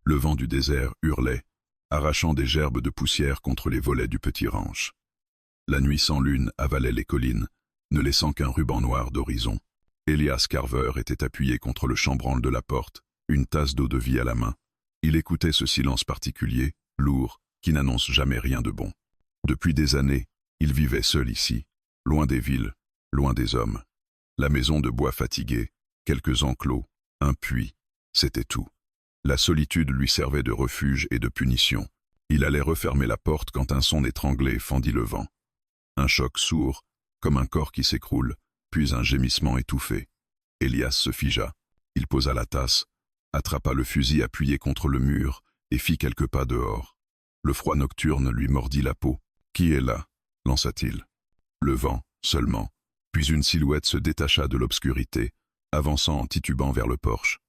Le vent du désert hurlait, arrachant des gerbes de poussière contre les volets du petit ranch. La nuit sans lune avalait les collines, ne laissant qu'un ruban noir d'horizon. Elias Carver était appuyé contre le chambranle de la porte, une tasse d'eau de vie à la main. Il écoutait ce silence particulier, lourd, qui n'annonce jamais rien de bon. Depuis des années, il vivait seul ici, loin des villes, loin des hommes. La maison de bois fatiguée, quelques enclos, un puits, c'était tout. La solitude lui servait de refuge et de punition. Il allait refermer la porte quand un son étranglé fendit le vent. Un choc sourd, comme un corps qui s'écroule, puis un gémissement étouffé. Elias se figea. Il posa la tasse, attrapa le fusil appuyé contre le mur et fit quelques pas dehors. Le froid nocturne lui mordit la peau. « Qui est là » lança-t-il. Le vent, seulement. Puis une silhouette se détacha de l'obscurité, avançant en titubant vers le porche.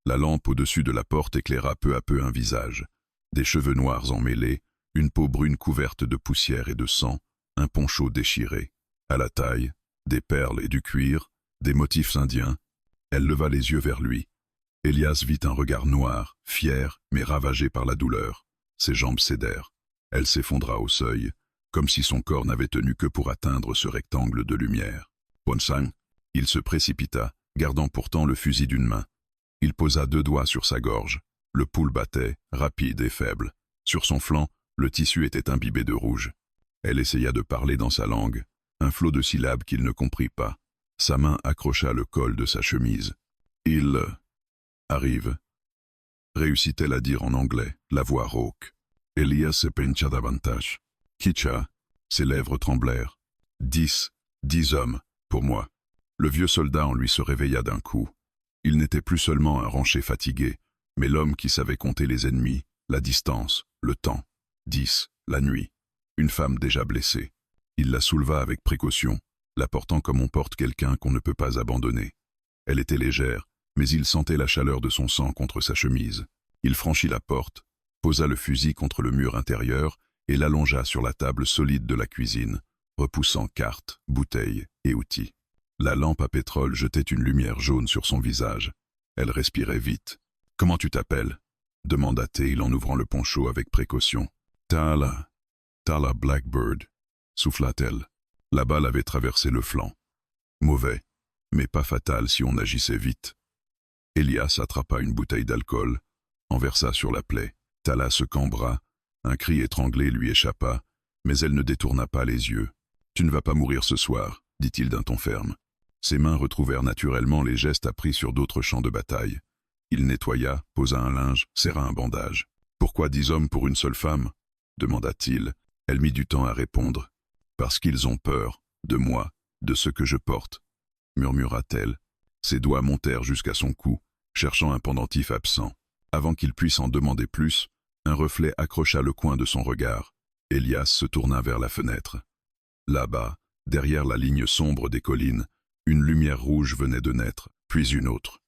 La lampe au-dessus de la porte éclaira peu à peu un visage. Des cheveux noirs emmêlés, une peau brune couverte de poussière et de sang, un poncho déchiré. À la taille, des perles et du cuir, des motifs indiens. Elle leva les yeux vers lui. Elias vit un regard noir, fier, mais ravagé par la douleur. Ses jambes cédèrent. Elle s'effondra au seuil, comme si son corps n'avait tenu que pour atteindre ce rectangle de lumière. Ponsang, il se précipita, gardant pourtant le fusil d'une main. Il posa 2 doigts sur sa gorge. Le pouls battait, rapide et faible. Sur son flanc, le tissu était imbibé de rouge. Elle essaya de parler dans sa langue, un flot de syllabes qu'il ne comprit pas. Sa main accrocha le col de sa chemise. « Il arrive », réussit-elle à dire en anglais, la voix rauque. Elias se pencha davantage. Kitcha, ses lèvres tremblèrent. 10 hommes, pour moi. Le vieux soldat en lui se réveilla d'un coup. Il n'était plus seulement un rancher fatigué, mais l'homme qui savait compter les ennemis, la distance, le temps. 10, la nuit. Une femme déjà blessée. Il la souleva avec précaution, la portant comme on porte quelqu'un qu'on ne peut pas abandonner. Elle était légère, mais il sentait la chaleur de son sang contre sa chemise. Il franchit la porte, posa le fusil contre le mur intérieur et l'allongea sur la table solide de la cuisine, repoussant cartes, bouteilles et outils. La lampe à pétrole jetait une lumière jaune sur son visage. Elle respirait vite. « Comment tu t'appelles » demanda-t-il en ouvrant le poncho avec précaution. « Tala Blackbird » souffla-t-elle. La balle avait traversé le flanc. Mauvais, mais pas fatal si on agissait vite. Elias attrapa une bouteille d'alcool, en versa sur la plaie. Tala se cambra, un cri étranglé lui échappa, mais elle ne détourna pas les yeux. « Tu ne vas pas mourir ce soir » dit-il d'un ton ferme. Ses mains retrouvèrent naturellement les gestes appris sur d'autres champs de bataille. Il nettoya, posa un linge, serra un bandage. « Pourquoi 10 hommes pour une seule femme » demanda-t-il. Elle mit du temps à répondre. « Parce qu'ils ont peur, de moi, de ce que je porte » murmura-t-elle. Ses doigts montèrent jusqu'à son cou, cherchant un pendentif absent. Avant qu'il puisse en demander plus, un reflet accrocha le coin de son regard. Elias se tourna vers la fenêtre. Là-bas, derrière la ligne sombre des collines, une lumière rouge venait de naître, puis une autre.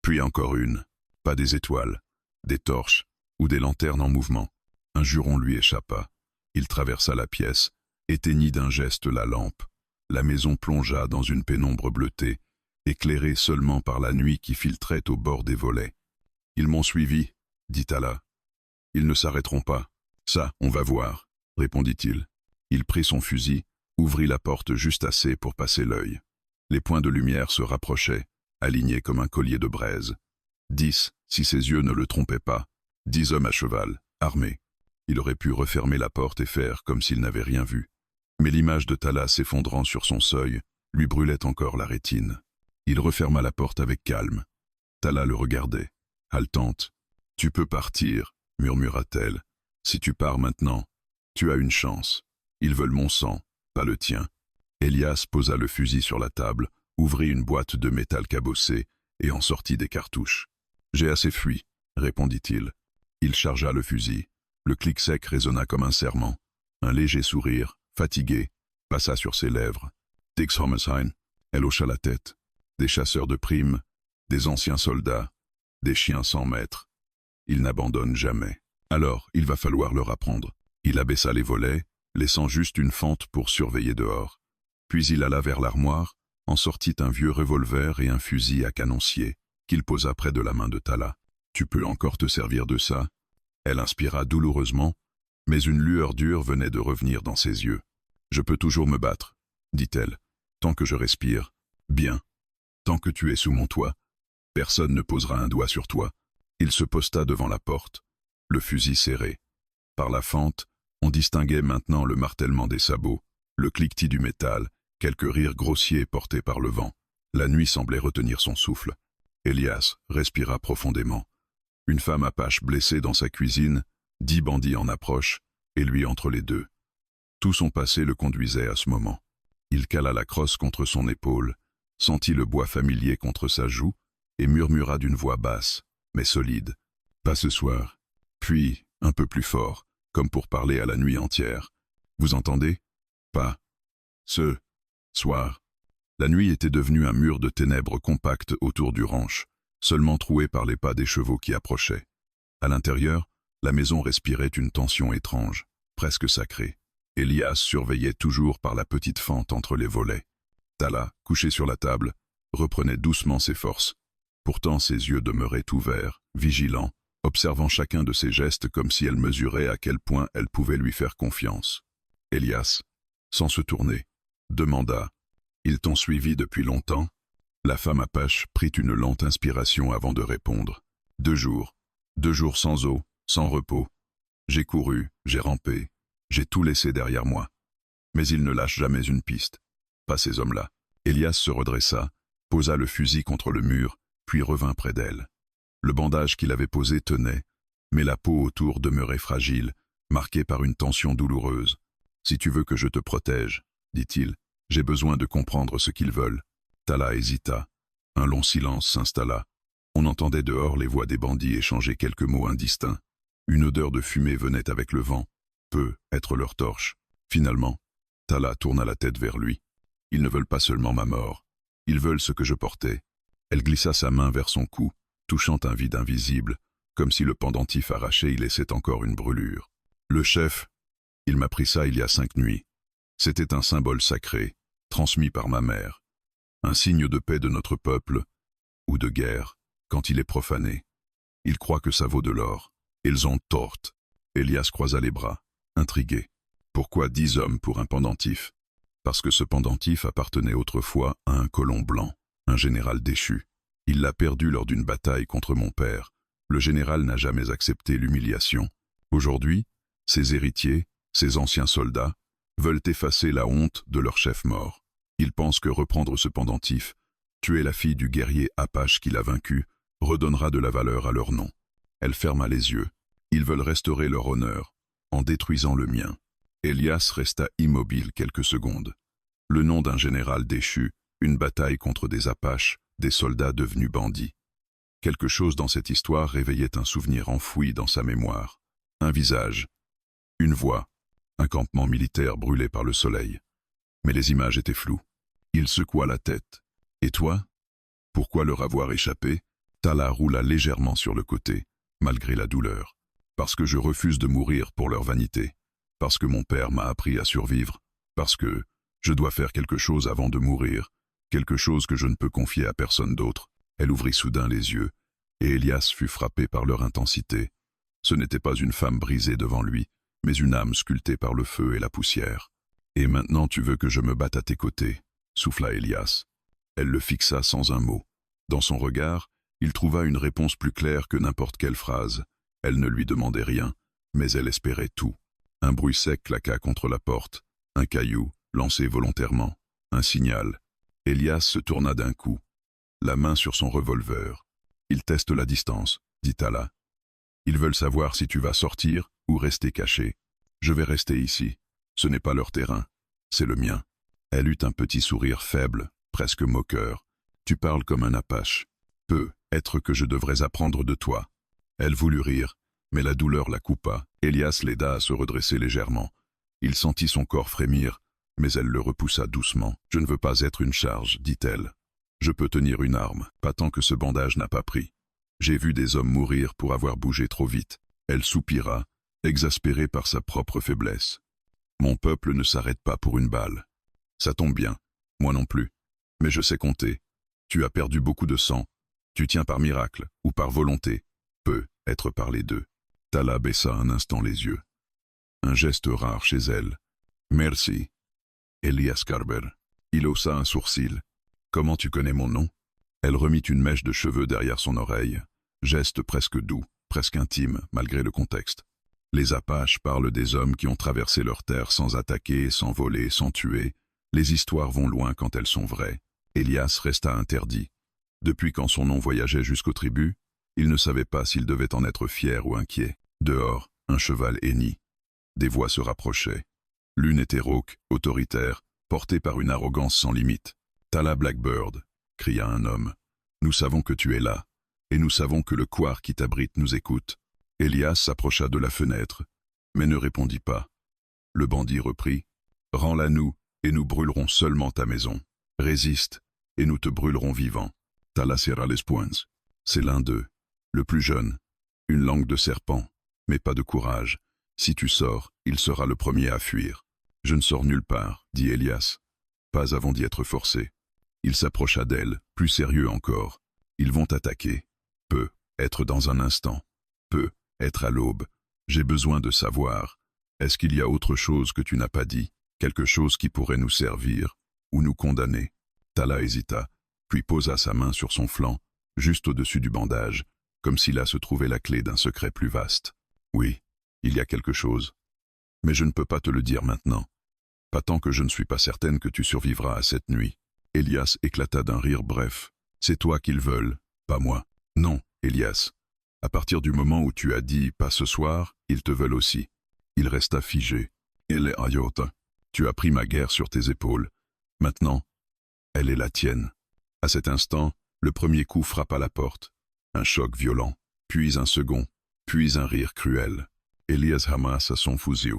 Puis encore une. Pas des étoiles, des torches ou des lanternes en mouvement. Un juron lui échappa. Il traversa la pièce, éteignit d'un geste la lampe. La maison plongea dans une pénombre bleutée, éclairée seulement par la nuit qui filtrait au bord des volets. « Ils m'ont suivi » dit Tala. « Ils ne s'arrêteront pas. Ça, on va voir » répondit-il. Il prit son fusil, ouvrit la porte juste assez pour passer l'œil. Les points de lumière se rapprochaient, alignés comme un collier de braise. 10, si ses yeux ne le trompaient pas. 10 hommes à cheval, armés. Il aurait pu refermer la porte et faire comme s'il n'avait rien vu. Mais l'image de Tala s'effondrant sur son seuil lui brûlait encore la rétine. Il referma la porte avec calme. Tala le regardait, haletante. « Tu peux partir » murmura-t-elle. « Si tu pars maintenant, tu as une chance. Ils veulent mon sang, pas le tien. » Elias posa le fusil sur la table, ouvrit une boîte de métal cabossé et en sortit des cartouches. « J'ai assez fui » répondit-il. Il chargea le fusil. Le clic sec résonna comme un serment. Un léger sourire, fatigué, passa sur ses lèvres. « Dix Homicide » elle hocha la tête. Des chasseurs de primes, des anciens soldats, des chiens sans maître. Ils n'abandonnent jamais. Alors, il va falloir leur apprendre. Il abaissa les volets, laissant juste une fente pour surveiller dehors. Puis il alla vers l'armoire, en sortit un vieux revolver et un fusil à canoncier, qu'il posa près de la main de Tala. « Tu peux encore te servir de ça? Elle inspira douloureusement, mais une lueur dure venait de revenir dans ses yeux. Je peux toujours me battre, dit-elle, tant que je respire. Bien. Tant que tu es sous mon toit, personne ne posera un doigt sur toi. Il se posta devant la porte, le fusil serré. Par la fente, on distinguait maintenant le martèlement des sabots, le cliquetis du métal, quelques rires grossiers portés par le vent. La nuit semblait retenir son souffle. Elias respira profondément. Une femme apache blessée dans sa cuisine, 10 bandits en approche, et lui entre les deux. Tout son passé le conduisait à ce moment. Il cala la crosse contre son épaule, sentit le bois familier contre sa joue, et murmura d'une voix basse, mais solide. « Pas ce soir. » Puis, un peu plus fort, comme pour parler à la nuit entière. « Vous entendez? Pas. Ce soir. » La nuit était devenue un mur de ténèbres compactes autour du ranch, seulement troué par les pas des chevaux qui approchaient. À l'intérieur, la maison respirait une tension étrange, presque sacrée. Elias surveillait toujours par la petite fente entre les volets. Tala, couché sur la table, reprenait doucement ses forces. Pourtant ses yeux demeuraient ouverts, vigilants, observant chacun de ses gestes comme si elle mesurait à quel point elle pouvait lui faire confiance. Elias, sans se tourner, demanda « Ils t'ont suivi depuis longtemps ?» La femme apache prit une lente inspiration avant de répondre. « 2 jours. 2 jours sans eau, sans repos. J'ai couru, j'ai rampé, j'ai tout laissé derrière moi. Mais ils ne lâchent jamais une piste. Pas ces hommes-là. » Elias se redressa, posa le fusil contre le mur, puis revint près d'elle. Le bandage qu'il avait posé tenait, mais la peau autour demeurait fragile, marquée par une tension douloureuse. « Si tu veux que je te protège, dit-il, j'ai besoin de comprendre ce qu'ils veulent. » Tala hésita. Un long silence s'installa. On entendait dehors les voix des bandits échanger quelques mots indistincts. Une odeur de fumée venait avec le vent. Peut être leur torche. Finalement, Tala tourna la tête vers lui. « Ils ne veulent pas seulement ma mort. Ils veulent ce que je portais. » Elle glissa sa main vers son cou, touchant un vide invisible, comme si le pendentif arraché y laissait encore une brûlure. « Le chef, il m'a pris ça il y a 5 nuits. C'était un symbole sacré, transmis par ma mère. Un signe de paix de notre peuple, ou de guerre, quand il est profané. Ils croient que ça vaut de l'or. Ils ont tort. » Elias croisa les bras, intrigué. Pourquoi 10 hommes pour un pendentif? Parce que ce pendentif appartenait autrefois à un colon blanc, un général déchu. Il l'a perdu lors d'une bataille contre mon père. Le général n'a jamais accepté l'humiliation. Aujourd'hui, ses héritiers, ses anciens soldats, veulent effacer la honte de leur chef mort. Ils pensent que reprendre ce pendentif, tuer la fille du guerrier Apache qui l'a vaincu, redonnera de la valeur à leur nom. Elle ferma les yeux. Ils veulent restaurer leur honneur, en détruisant le mien. Elias resta immobile quelques secondes. Le nom d'un général déchu, une bataille contre des Apaches, des soldats devenus bandits. Quelque chose dans cette histoire réveillait un souvenir enfoui dans sa mémoire. Un visage, une voix, un campement militaire brûlé par le soleil. Mais les images étaient floues. Il secoua la tête. « Et toi? Pourquoi leur avoir échappé ?» Tala roula légèrement sur le côté, malgré la douleur. « Parce que je refuse de mourir pour leur vanité. Parce que mon père m'a appris à survivre. Parce que je dois faire quelque chose avant de mourir. Quelque chose que je ne peux confier à personne d'autre. » Elle ouvrit soudain les yeux, et Elias fut frappé par leur intensité. Ce n'était pas une femme brisée devant lui, mais une âme sculptée par le feu et la poussière. « Et maintenant tu veux que je me batte à tes côtés ?» souffla Elias. Elle le fixa sans un mot. Dans son regard, il trouva une réponse plus claire que n'importe quelle phrase. Elle ne lui demandait rien, mais elle espérait tout. Un bruit sec claqua contre la porte, un caillou, lancé volontairement, un signal. Elias se tourna d'un coup, la main sur son revolver. « Ils testent la distance, » dit Tala. « Ils veulent savoir si tu vas sortir ou rester caché. Je vais rester ici. Ce n'est pas leur terrain, c'est le mien. » Elle eut un petit sourire faible, presque moqueur. « Tu parles comme un Apache. Peut être que je devrais apprendre de toi. » Elle voulut rire, mais la douleur la coupa. Elias l'aida à se redresser légèrement. Il sentit son corps frémir, mais elle le repoussa doucement. « Je ne veux pas être une charge, dit-elle. Je peux tenir une arme, pas tant que ce bandage n'a pas pris. J'ai vu des hommes mourir pour avoir bougé trop vite. » Elle soupira, exaspérée par sa propre faiblesse. « Mon peuple ne s'arrête pas pour une balle. Ça tombe bien, moi non plus. Mais je sais compter. Tu as perdu beaucoup de sang. Tu tiens par miracle ou par volonté. peut être par les deux. Tala baissa un instant les yeux. Un geste rare chez elle. Merci. Elias Carver. Il haussa un sourcil. Comment tu connais mon nom? Elle remit une mèche de cheveux derrière son oreille. Geste presque doux, presque intime, malgré le contexte. Les Apaches parlent des hommes qui ont traversé leur terre sans attaquer, sans voler, sans tuer. Les histoires vont loin quand elles sont vraies. Elias resta interdit. Depuis quand son nom voyageait jusqu'aux tribus, il ne savait pas s'il devait en être fier ou inquiet. Dehors, un cheval hennit. Des voix se rapprochaient. L'une était rauque, autoritaire, portée par une arrogance sans limite. « Tala Blackbird !» cria un homme. « Nous savons que tu es là, et nous savons que le couard qui t'abrite nous écoute. » Elias s'approcha de la fenêtre, mais ne répondit pas. Le bandit reprit. « Rends-la nous, et nous brûlerons seulement ta maison. Résiste, et nous te brûlerons vivant. » Tala serra les poings. C'est l'un d'eux, le plus jeune. Une langue de serpent, mais pas de courage. Si tu sors, il sera le premier à fuir. Je ne sors nulle part, dit Elias. Pas avant d'y être forcé. Il s'approcha d'elle, plus sérieux encore. Ils vont attaquer. Peut être dans un instant. Peut être à l'aube. J'ai besoin de savoir. Est-ce qu'il y a autre chose que tu n'as pas dit? Quelque chose qui pourrait nous servir ou nous condamner? Tala hésita, puis posa sa main sur son flanc, juste au-dessus du bandage, comme si là se trouvait la clé d'un secret plus vaste. Oui, il y a quelque chose. Mais je ne peux pas te le dire maintenant. Pas tant que je ne suis pas certaine que tu survivras à cette nuit. Elias éclata d'un rire bref. C'est toi qu'ils veulent, pas moi. Non, Elias. À partir du moment où tu as dit « pas ce soir », ils te veulent aussi. Il resta figé. Elle est Ayota. Tu as pris ma guerre sur tes épaules. Maintenant, elle est la tienne. À cet instant, le premier coup frappa la porte. Un choc violent, puis un second, puis un rire cruel. Elias ramassa son fusil.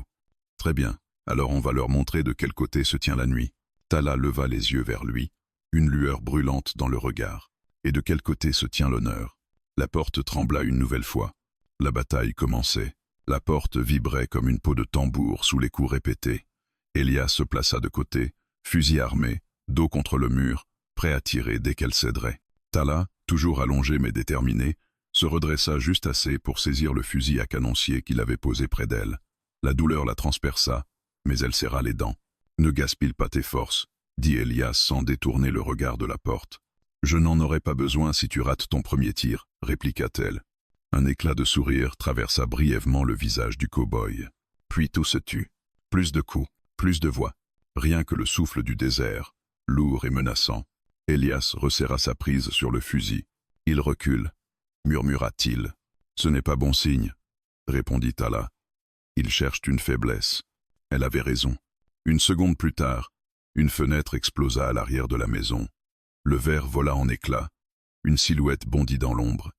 Très bien, alors on va leur montrer de quel côté se tient la nuit. Tala leva les yeux vers lui, une lueur brûlante dans le regard. Et de quel côté se tient l'honneur? La porte trembla une nouvelle fois. La bataille commençait. La porte vibrait comme une peau de tambour sous les coups répétés. Elias se plaça de côté, fusil armé, dos contre le mur, prêt à tirer dès qu'elle céderait. Tala, toujours allongé mais déterminé, se redressa juste assez pour saisir le fusil à canoncier qu'il avait posé près d'elle. La douleur la transperça, mais elle serra les dents. « Ne gaspille pas tes forces », dit Elias sans détourner le regard de la porte. « Je n'en aurai pas besoin si tu rates ton premier tir », répliqua-t-elle. Un éclat de sourire traversa brièvement le visage du cow-boy. Puis tout se tut. Plus de coups, plus de voix. Rien que le souffle du désert, lourd et menaçant. Elias resserra sa prise sur le fusil. « Il recule », murmura-t-il. « Ce n'est pas bon signe », répondit Tala. « Ils cherchent une faiblesse. » Elle avait raison. Une seconde plus tard, une fenêtre explosa à l'arrière de la maison. Le verre vola en éclats. Une silhouette bondit dans l'ombre.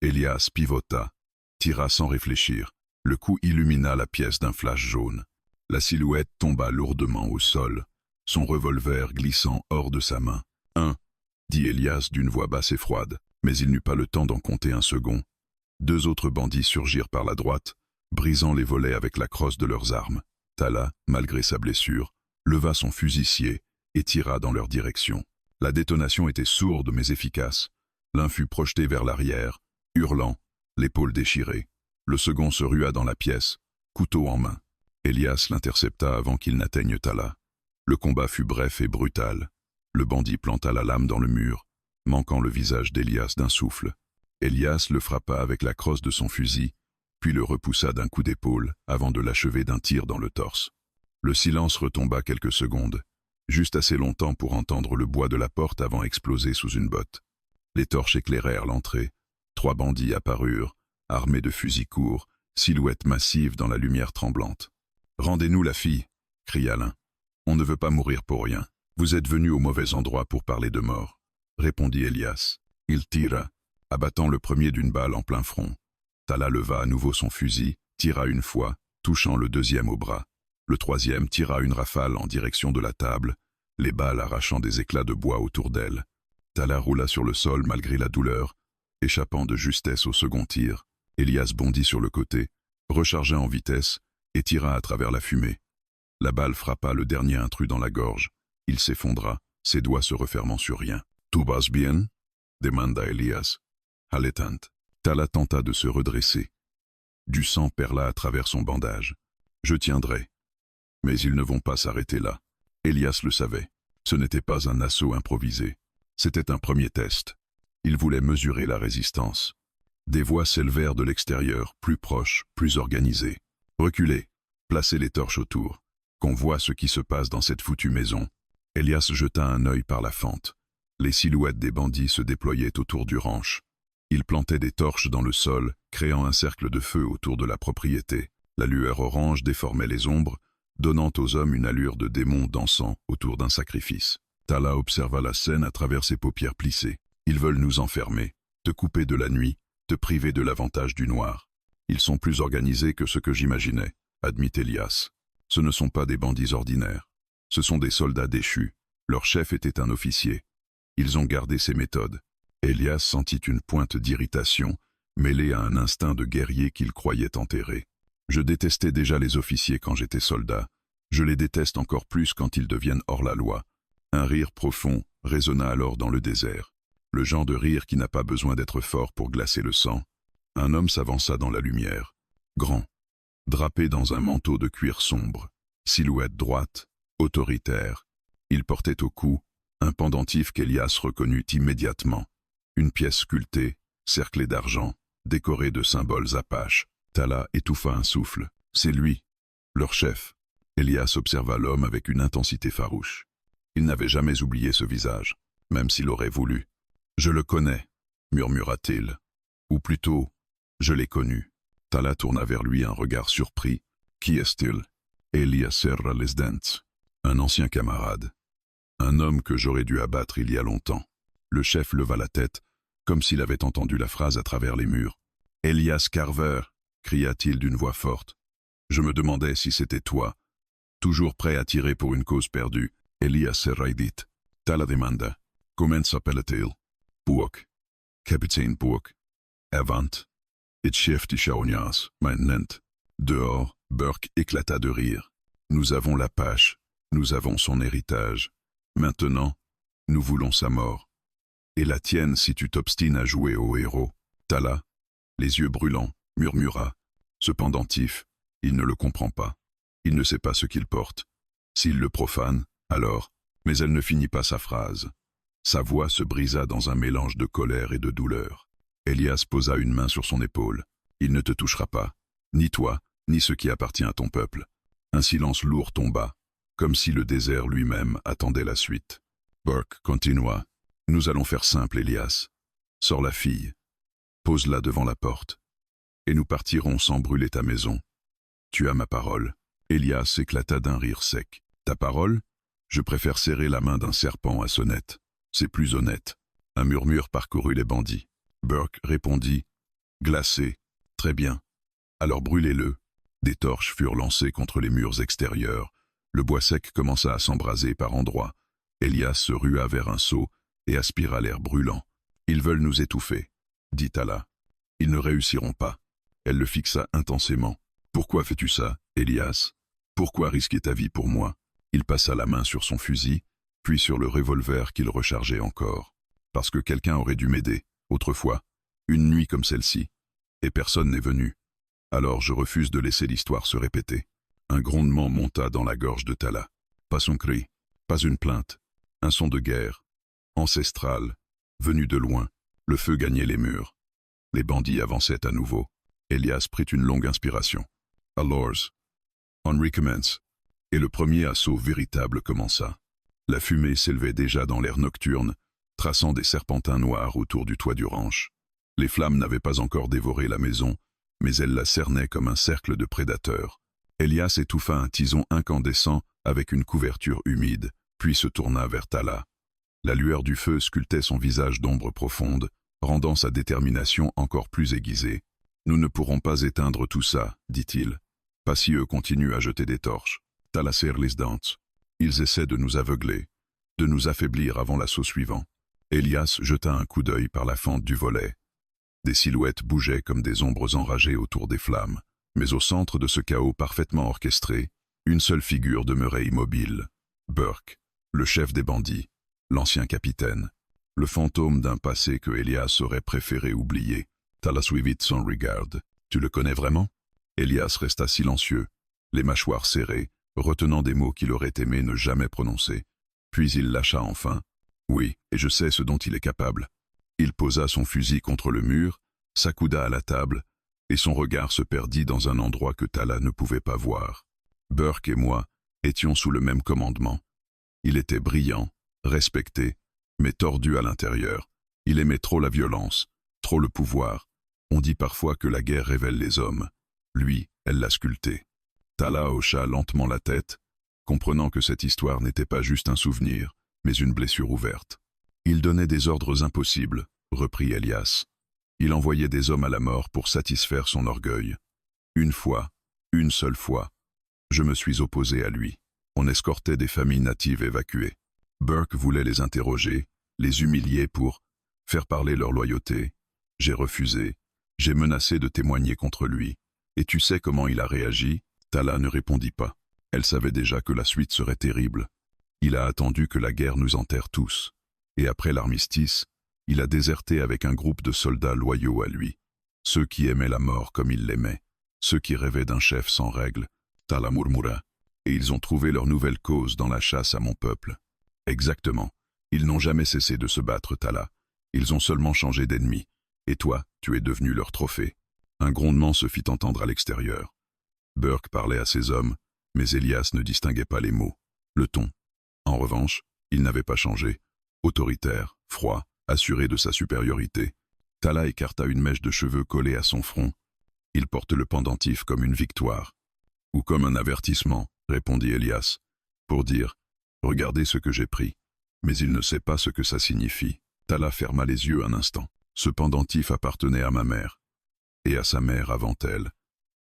Elias pivota, tira sans réfléchir. Le coup illumina la pièce d'un flash jaune. La silhouette tomba lourdement au sol, son revolver glissant hors de sa main. « Un » dit Elias d'une voix basse et froide, mais il n'eut pas le temps d'en compter un second. Deux autres bandits surgirent par la droite, brisant les volets avec la crosse de leurs armes. Tala, malgré sa blessure, leva son fusicier et tira dans leur direction. La détonation était sourde mais efficace. L'un fut projeté vers l'arrière, hurlant, l'épaule déchirée. Le second se rua dans la pièce, couteau en main. Elias l'intercepta avant qu'il n'atteigne Tala. Le combat fut bref et brutal. Le bandit planta la lame dans le mur, manquant le visage d'Elias d'un souffle. Elias le frappa avec la crosse de son fusil, puis le repoussa d'un coup d'épaule avant de l'achever d'un tir dans le torse. Le silence retomba quelques secondes, juste assez longtemps pour entendre le bois de la porte avant exploser sous une botte. Les torches éclairèrent l'entrée. Trois bandits apparurent, armés de fusils courts, silhouettes massives dans la lumière tremblante. « Rendez-nous la fille !» cria l'un. « On ne veut pas mourir pour rien. Vous êtes venus au mauvais endroit pour parler de mort, » répondit Elias. Il tira, abattant le premier d'une balle en plein front. Tala leva à nouveau son fusil, tira une fois, touchant le deuxième au bras. Le troisième tira une rafale en direction de la table, les balles arrachant des éclats de bois autour d'elle. Tala roula sur le sol malgré la douleur, échappant de justesse au second tir. Elias bondit sur le côté, rechargea en vitesse et tira à travers la fumée. La balle frappa le dernier intrus dans la gorge. Il s'effondra, ses doigts se refermant sur rien. « Tout passe bien ?» demanda Elias. « Haletant. » Tala tenta de se redresser. Du sang perla à travers son bandage. Je tiendrai. Mais ils ne vont pas s'arrêter là. Elias le savait. Ce n'était pas un assaut improvisé. C'était un premier test. Il voulait mesurer la résistance. Des voix s'élevèrent de l'extérieur, plus proches, plus organisées. Reculez, placez les torches autour. Qu'on voit ce qui se passe dans cette foutue maison. Elias jeta un œil par la fente. Les silhouettes des bandits se déployaient autour du ranch. Ils plantaient des torches dans le sol, créant un cercle de feu autour de la propriété. La lueur orange déformait les ombres, donnant aux hommes une allure de démons dansant autour d'un sacrifice. Tala observa la scène à travers ses paupières plissées. Ils veulent nous enfermer, te couper de la nuit, te priver de l'avantage du noir. Ils sont plus organisés que ce que j'imaginais, admit Elias. Ce ne sont pas des bandits ordinaires. Ce sont des soldats déchus. Leur chef était un officier. Ils ont gardé ses méthodes. Elias sentit une pointe d'irritation, mêlée à un instinct de guerrier qu'il croyait enterré. Je détestais déjà les officiers quand j'étais soldat. Je les déteste encore plus quand ils deviennent hors la loi. Un rire profond résonna alors dans le désert. Le genre de rire qui n'a pas besoin d'être fort pour glacer le sang. Un homme s'avança dans la lumière. Grand, drapé dans un manteau de cuir sombre, silhouette droite, autoritaire. Il portait au cou un pendentif qu'Elias reconnut immédiatement. Une pièce sculptée, cerclée d'argent, décorée de symboles apaches. Tala étouffa un souffle. C'est lui, leur chef. Elias observa l'homme avec une intensité farouche. Il n'avait jamais oublié ce visage, même s'il aurait voulu. « Je le connais », murmura-t-il. Ou plutôt, « je l'ai connu ». Tala tourna vers lui un regard surpris. « Qui est-il » Elias serra les dents. Un ancien camarade. Un homme que j'aurais dû abattre il y a longtemps. Le chef leva la tête, comme s'il avait entendu la phrase à travers les murs. « Elias Carver » cria-t-il d'une voix forte. Je me demandais si c'était toi. Toujours prêt à tirer pour une cause perdue, Elias serra les dents. Tala demanda. « Comment s'appelle-t-il » Burke. Capitaine Burke. Avant. Et chef de Chaonias, maintenant. Dehors, Burke éclata de rire. Nous avons l'Apache, nous avons son héritage. Maintenant, nous voulons sa mort. Et la tienne si tu t'obstines à jouer au héros. Tala, les yeux brûlants, murmura. Ce pendentif, il ne le comprend pas. Il ne sait pas ce qu'il porte. S'il le profane, alors, mais elle ne finit pas sa phrase. Sa voix se brisa dans un mélange de colère et de douleur. Elias posa une main sur son épaule. Il ne te touchera pas, ni toi, ni ce qui appartient à ton peuple. Un silence lourd tomba, comme si le désert lui-même attendait la suite. Burke continua. Nous allons faire simple, Elias. Sors la fille. Pose-la devant la porte. Et nous partirons sans brûler ta maison. Tu as ma parole. Elias éclata d'un rire sec. Ta parole? Je préfère serrer la main d'un serpent à sonnette. C'est plus honnête. Un murmure parcourut les bandits. Burke répondit. Glacé. Très bien. Alors brûlez-le. Des torches furent lancées contre les murs extérieurs. Le bois sec commença à s'embraser par endroits. Elias se rua vers un seau et aspira l'air brûlant. Ils veulent nous étouffer, dit Tala. Ils ne réussiront pas. Elle le fixa intensément. Pourquoi fais-tu ça, Elias? Pourquoi risquer ta vie pour moi? Il passa la main sur son fusil, puis sur le revolver qu'il rechargeait encore. Parce que quelqu'un aurait dû m'aider, autrefois, une nuit comme celle-ci. Et personne n'est venu. Alors je refuse de laisser l'histoire se répéter. Un grondement monta dans la gorge de Tala. Pas son cri, pas une plainte. Un son de guerre, ancestral, venu de loin. Le feu gagnait les murs. Les bandits avançaient à nouveau. Elias prit une longue inspiration. Alors, on recommence. Et le premier assaut véritable commença. La fumée s'élevait déjà dans l'air nocturne, traçant des serpentins noirs autour du toit du ranch. Les flammes n'avaient pas encore dévoré la maison, mais elles la cernaient comme un cercle de prédateurs. Elias étouffa un tison incandescent avec une couverture humide, puis se tourna vers Tala. La lueur du feu sculptait son visage d'ombre profonde, rendant sa détermination encore plus aiguisée. « Nous ne pourrons pas éteindre tout ça, dit-il. Pas si eux continuent à jeter des torches. Tala serre les dents. Ils essaient de nous aveugler, de nous affaiblir avant l'assaut suivant. » Elias jeta un coup d'œil par la fente du volet. Des silhouettes bougeaient comme des ombres enragées autour des flammes. Mais au centre de ce chaos parfaitement orchestré, une seule figure demeurait immobile. Burke, le chef des bandits, l'ancien capitaine, le fantôme d'un passé que Elias aurait préféré oublier. Tala suivit son regard. Tu le connais vraiment? Elias resta silencieux, les mâchoires serrées, retenant des mots qu'il aurait aimé ne jamais prononcer. Puis il lâcha enfin. Oui, et je sais ce dont il est capable. Il posa son fusil contre le mur, s'accouda à la table, et son regard se perdit dans un endroit que Tala ne pouvait pas voir. Burke et moi étions sous le même commandement. Il était brillant, respecté, mais tordu à l'intérieur. Il aimait trop la violence, trop le pouvoir. On dit parfois que la guerre révèle les hommes. Lui, elle l'a sculpté. Tala hocha lentement la tête, comprenant que cette histoire n'était pas juste un souvenir, mais une blessure ouverte. Il donnait des ordres impossibles, reprit Elias. Il envoyait des hommes à la mort pour satisfaire son orgueil. Une fois, une seule fois, je me suis opposé à lui. On escortait des familles natives évacuées. Burke voulait les interroger, les humilier pour faire parler leur loyauté. J'ai refusé. J'ai menacé de témoigner contre lui. Et tu sais comment il a réagi? Tala ne répondit pas. Elle savait déjà que la suite serait terrible. Il a attendu que la guerre nous enterre tous. Et après l'armistice, il a déserté avec un groupe de soldats loyaux à lui. Ceux qui aimaient la mort comme il l'aimait. Ceux qui rêvaient d'un chef sans règles. Tala murmura. Et ils ont trouvé leur nouvelle cause dans la chasse à mon peuple. Exactement. Ils n'ont jamais cessé de se battre, Tala. Ils ont seulement changé d'ennemi. Et toi, tu es devenu leur trophée. Un grondement se fit entendre à l'extérieur. Burke parlait à ses hommes, mais Elias ne distinguait pas les mots, le ton. En revanche, il n'avait pas changé. Autoritaire, froid, assuré de sa supériorité. Tala écarta une mèche de cheveux collée à son front. Il porte le pendentif comme une victoire. Ou comme un avertissement, répondit Elias, pour dire « Regardez ce que j'ai pris ». Mais il ne sait pas ce que ça signifie. Tala ferma les yeux un instant. Ce pendentif appartenait à ma mère. Et à sa mère avant elle.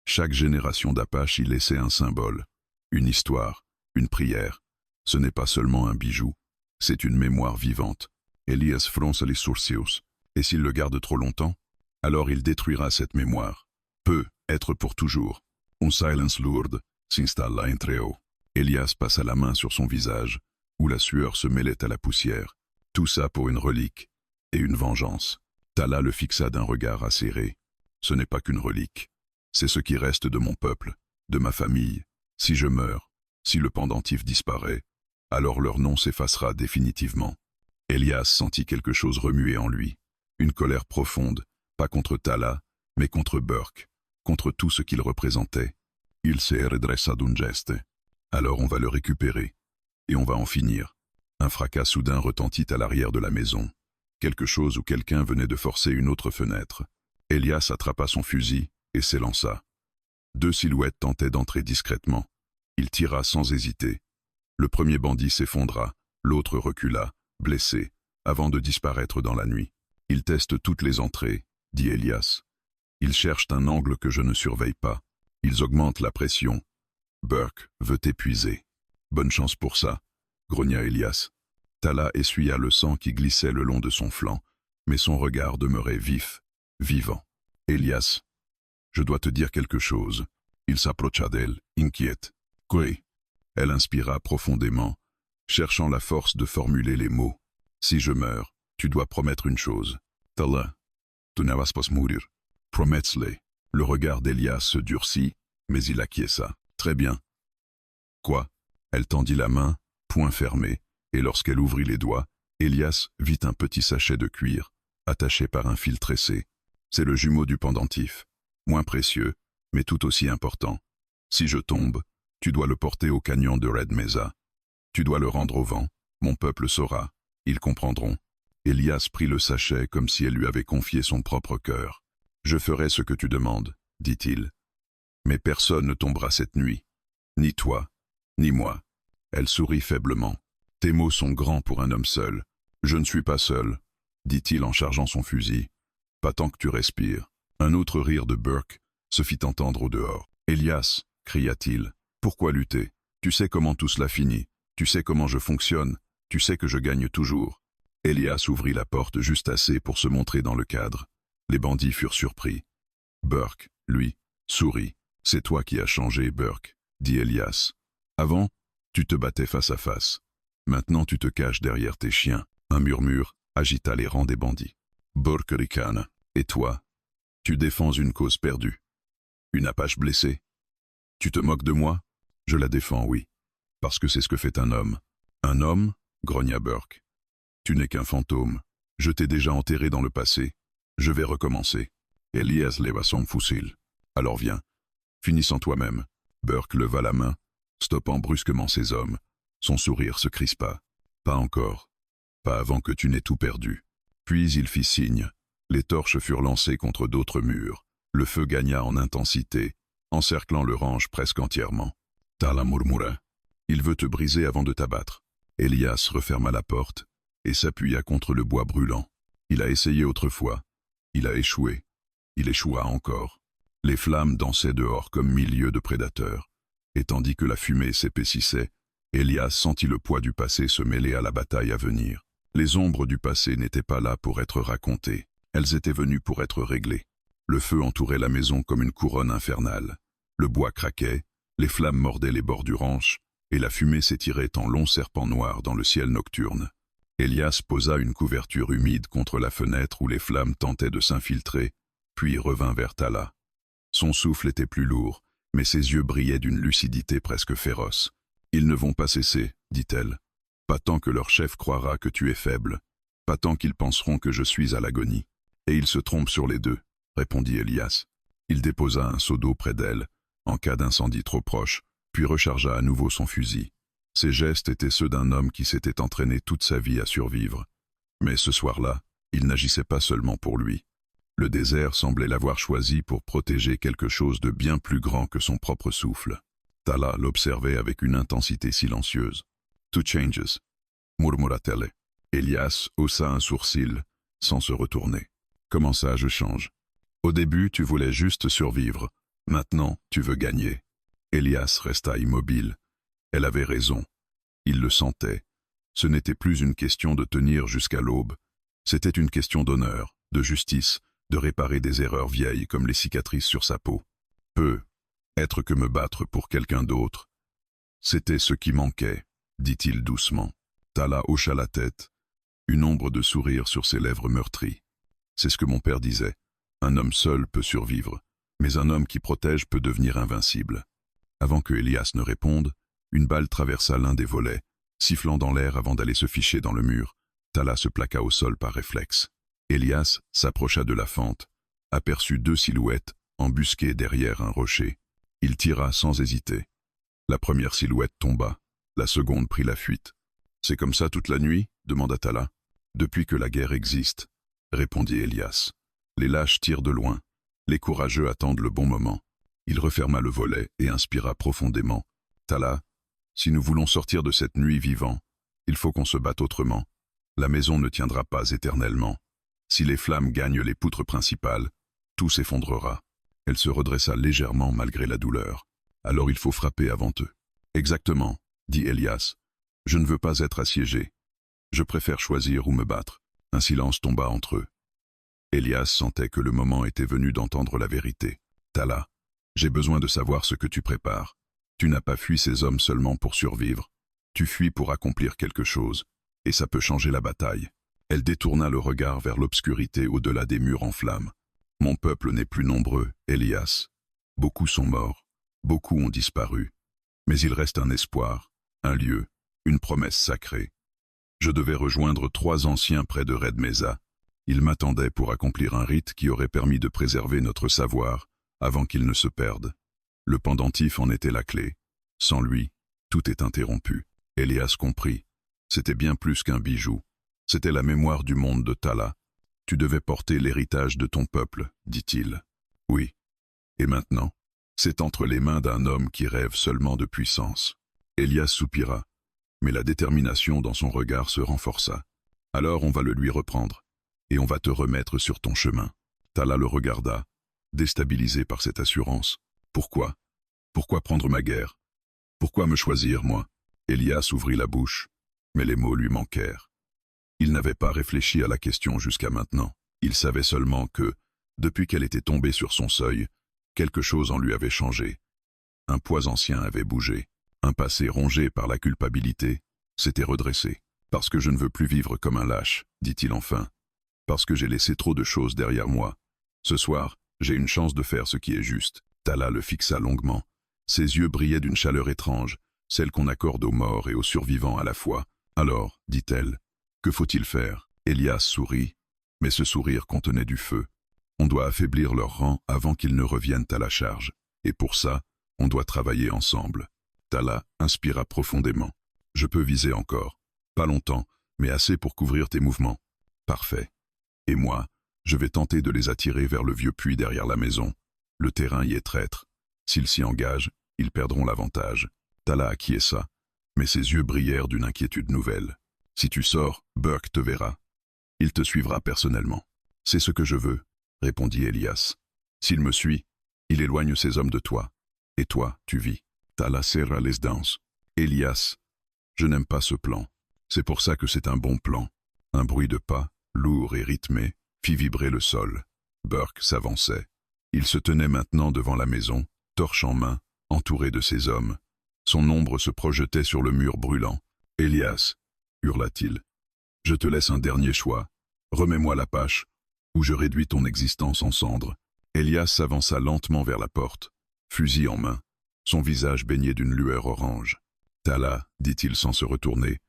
Chaque génération d'Apaches y laissait un symbole, une histoire, une prière. Ce n'est pas seulement un bijou, c'est une mémoire vivante. Elias fronce les sourcils. Et s'il le garde trop longtemps, alors il détruira cette mémoire. Peut être pour toujours. Un silence lourde s'installa entre eux. Elias passa la main sur son visage, où la sueur se mêlait à la poussière. Tout ça pour une relique et une vengeance. Tala le fixa d'un regard acéré. Ce n'est pas qu'une relique. C'est ce qui reste de mon peuple, de ma famille. Si je meurs, si le pendentif disparaît, alors leur nom s'effacera définitivement. Elias sentit quelque chose remuer en lui. Une colère profonde, pas contre Tala, mais contre Burke, contre tout ce qu'il représentait. Il se redressa d'un geste. Alors on va le récupérer. Et on va en finir. Un fracas soudain retentit à l'arrière de la maison. Quelque chose ou quelqu'un venait de forcer une autre fenêtre. Elias attrapa son fusil et s'élança. Deux silhouettes tentaient d'entrer discrètement. Il tira sans hésiter. Le premier bandit s'effondra, l'autre recula, blessé, avant de disparaître dans la nuit. Ils testent toutes les entrées, dit Elias. Ils cherchent un angle que je ne surveille pas. Ils augmentent la pression. Burke veut t'épuiser. Bonne chance pour ça, grogna Elias. Tala essuya le sang qui glissait le long de son flanc, mais son regard demeurait vif, vivant. Elias, je dois te dire quelque chose. Il s'approcha d'elle, inquiète. Quoi? Elle inspira profondément, cherchant la force de formuler les mots. Si je meurs, tu dois promettre une chose. Tala, tu ne vas pas mourir. Promets-le. Le regard d'Elias se durcit, mais il acquiesça. Très bien. Quoi? Elle tendit la main, poing fermé, et lorsqu'elle ouvrit les doigts, Elias vit un petit sachet de cuir, attaché par un fil tressé. C'est le jumeau du pendentif. Moins précieux, mais tout aussi important. Si je tombe, tu dois le porter au canyon de Red Mesa. Tu dois le rendre au vent. Mon peuple saura. Ils comprendront. Elias prit le sachet comme si elle lui avait confié son propre cœur. Je ferai ce que tu demandes, dit-il. Mais personne ne tombera cette nuit. Ni toi, ni moi. Elle sourit faiblement. Tes mots sont grands pour un homme seul. Je ne suis pas seul, dit-il en chargeant son fusil. Pas tant que tu respires. Un autre rire de Burke se fit entendre au dehors. Elias, cria-t-il, pourquoi lutter? Tu sais comment tout cela finit. Tu sais comment je fonctionne. Tu sais que je gagne toujours. Elias ouvrit la porte juste assez pour se montrer dans le cadre. Les bandits furent surpris. Burke, lui, sourit. C'est toi qui as changé, Burke, dit Elias. Avant, tu te battais face à face. Maintenant tu te caches derrière tes chiens. Un murmure agita les rangs des bandits. Burke ricana. Et toi? Tu défends une cause perdue. Une apache blessée. Tu te moques de moi? Je la défends, oui. Parce que c'est ce que fait un homme. Un homme? Grogna Burke. Tu n'es qu'un fantôme. Je t'ai déjà enterré dans le passé. Je vais recommencer. Elias leva son fusil. Alors viens. Finis en toi-même. Burke leva la main, stoppant brusquement ses hommes. Son sourire se crispa. Pas encore. Pas avant que tu n'aies tout perdu. Puis il fit signe. Les torches furent lancées contre d'autres murs. Le feu gagna en intensité, encerclant le range presque entièrement. Tala murmura. Il veut te briser avant de t'abattre. Elias referma la porte et s'appuya contre le bois brûlant. Il a essayé autrefois. Il a échoué. Il échoua encore. Les flammes dansaient dehors comme milieu de prédateurs. Et tandis que la fumée s'épaississait, Elias sentit le poids du passé se mêler à la bataille à venir. Les ombres du passé n'étaient pas là pour être racontées. Elles étaient venues pour être réglées. Le feu entourait la maison comme une couronne infernale. Le bois craquait, les flammes mordaient les bords du ranch, et la fumée s'étirait en longs serpents noirs dans le ciel nocturne. Elias posa une couverture humide contre la fenêtre où les flammes tentaient de s'infiltrer, puis revint vers Tala. Son souffle était plus lourd, mais ses yeux brillaient d'une lucidité presque féroce. « Ils ne vont pas cesser, dit-elle. Pas tant que leur chef croira que tu es faible, pas tant qu'ils penseront que je suis à l'agonie. Et ils se trompent sur les deux, répondit Elias. Il déposa un seau d'eau près d'elle, en cas d'incendie trop proche, puis rechargea à nouveau son fusil. Ses gestes étaient ceux d'un homme qui s'était entraîné toute sa vie à survivre. Mais ce soir-là, il n'agissait pas seulement pour lui. Le désert semblait l'avoir choisi pour protéger quelque chose de bien plus grand que son propre souffle. Tala l'observait avec une intensité silencieuse. « Tout changes », murmura-t-elle. Elias haussa un sourcil, sans se retourner. « Comment ça, je change? Au début, tu voulais juste survivre. Maintenant, tu veux gagner. » Elias resta immobile. Elle avait raison. Il le sentait. Ce n'était plus une question de tenir jusqu'à l'aube. C'était une question d'honneur, de justice, de réparer des erreurs vieilles comme les cicatrices sur sa peau. Peu, être que me battre pour quelqu'un d'autre. C'était ce qui manquait, dit-il doucement. Tala hocha la tête, une ombre de sourire sur ses lèvres meurtries. C'est ce que mon père disait. Un homme seul peut survivre, mais un homme qui protège peut devenir invincible. Avant que Elias ne réponde, une balle traversa l'un des volets, sifflant dans l'air avant d'aller se ficher dans le mur. Tala se plaqua au sol par réflexe. Elias s'approcha de la fente, aperçut deux silhouettes embusquées derrière un rocher. Il tira sans hésiter. La première silhouette tomba, la seconde prit la fuite. « C'est comme ça toute la nuit ?» demanda Tala. « Depuis que la guerre existe, » répondit Elias. « Les lâches tirent de loin, les courageux attendent le bon moment. » Il referma le volet et inspira profondément. « Tala, si nous voulons sortir de cette nuit vivants, il faut qu'on se batte autrement. La maison ne tiendra pas éternellement. Si les flammes gagnent les poutres principales, tout s'effondrera. » Elle se redressa légèrement malgré la douleur. « Alors il faut frapper avant eux. »« Exactement, » dit Elias. « Je ne veux pas être assiégé. Je préfère choisir où me battre. » Un silence tomba entre eux. Elias sentait que le moment était venu d'entendre la vérité. « Tala, j'ai besoin de savoir ce que tu prépares. Tu n'as pas fui ces hommes seulement pour survivre. Tu fuis pour accomplir quelque chose, et ça peut changer la bataille. » Elle détourna le regard vers l'obscurité au-delà des murs en flammes. « Mon peuple n'est plus nombreux, Elias. Beaucoup sont morts, beaucoup ont disparu. Mais il reste un espoir, un lieu, une promesse sacrée. Je devais rejoindre 3 anciens près de Red Mesa. Ils m'attendaient pour accomplir un rite qui aurait permis de préserver notre savoir avant qu'il ne se perde. Le pendentif en était la clé. Sans lui, tout est interrompu. » Elias comprit. C'était bien plus qu'un bijou. C'était la mémoire du monde de Tala. « Tu devais porter l'héritage de ton peuple, dit-il. »« Oui. Et maintenant, c'est entre les mains d'un homme qui rêve seulement de puissance. » Elias soupira, mais la détermination dans son regard se renforça. « Alors on va le lui reprendre, et on va te remettre sur ton chemin. » Tala le regarda, déstabilisé par cette assurance. « Pourquoi? Pourquoi prendre ma guerre? Pourquoi me choisir, moi ?» Elias ouvrit la bouche, mais les mots lui manquèrent. Il n'avait pas réfléchi à la question jusqu'à maintenant. Il savait seulement que, depuis qu'elle était tombée sur son seuil, quelque chose en lui avait changé. Un poids ancien avait bougé. Un passé rongé par la culpabilité s'était redressé. « Parce que je ne veux plus vivre comme un lâche, dit-il enfin. Parce que j'ai laissé trop de choses derrière moi. Ce soir, J'ai une chance de faire ce qui est juste. Tala le fixa longuement. Ses yeux brillaient d'une chaleur étrange, celle qu'on accorde aux morts et aux survivants à la fois. Alors, dit-elle, que faut-il faire? Elias sourit, mais ce sourire contenait du feu. On doit affaiblir leur rang avant qu'ils ne reviennent à la charge. Et pour ça, on doit travailler ensemble. Tala inspira profondément. Je peux viser encore. Pas longtemps, mais assez pour couvrir tes mouvements. Parfait. Et moi, je vais tenter de les attirer vers le vieux puits derrière la maison. Le terrain y est traître. S'ils s'y engagent, ils perdront l'avantage. Tala acquiesça, mais ses yeux brillèrent d'une inquiétude nouvelle. Si tu sors, Burke te verra. Il te suivra personnellement. C'est ce que je veux, répondit Elias. S'il me suit, il éloigne ces hommes de toi. Et toi, tu vis. Tala serra les dents. Elias, je n'aime pas ce plan. C'est pour ça que c'est un bon plan. Un bruit de pas, lourd et rythmé, fit vibrer le sol. Burke s'avançait. Il se tenait maintenant devant la maison, torche en main, entouré de ses hommes. Son ombre se projetait sur le mur brûlant. « Elias, hurla-t-il, je te laisse un dernier choix. Remets-moi l'Apache, ou je réduis ton existence en cendres. » Elias s'avança lentement vers la porte, fusil en main, son visage baigné d'une lueur orange. « Tala, dit-il sans se retourner,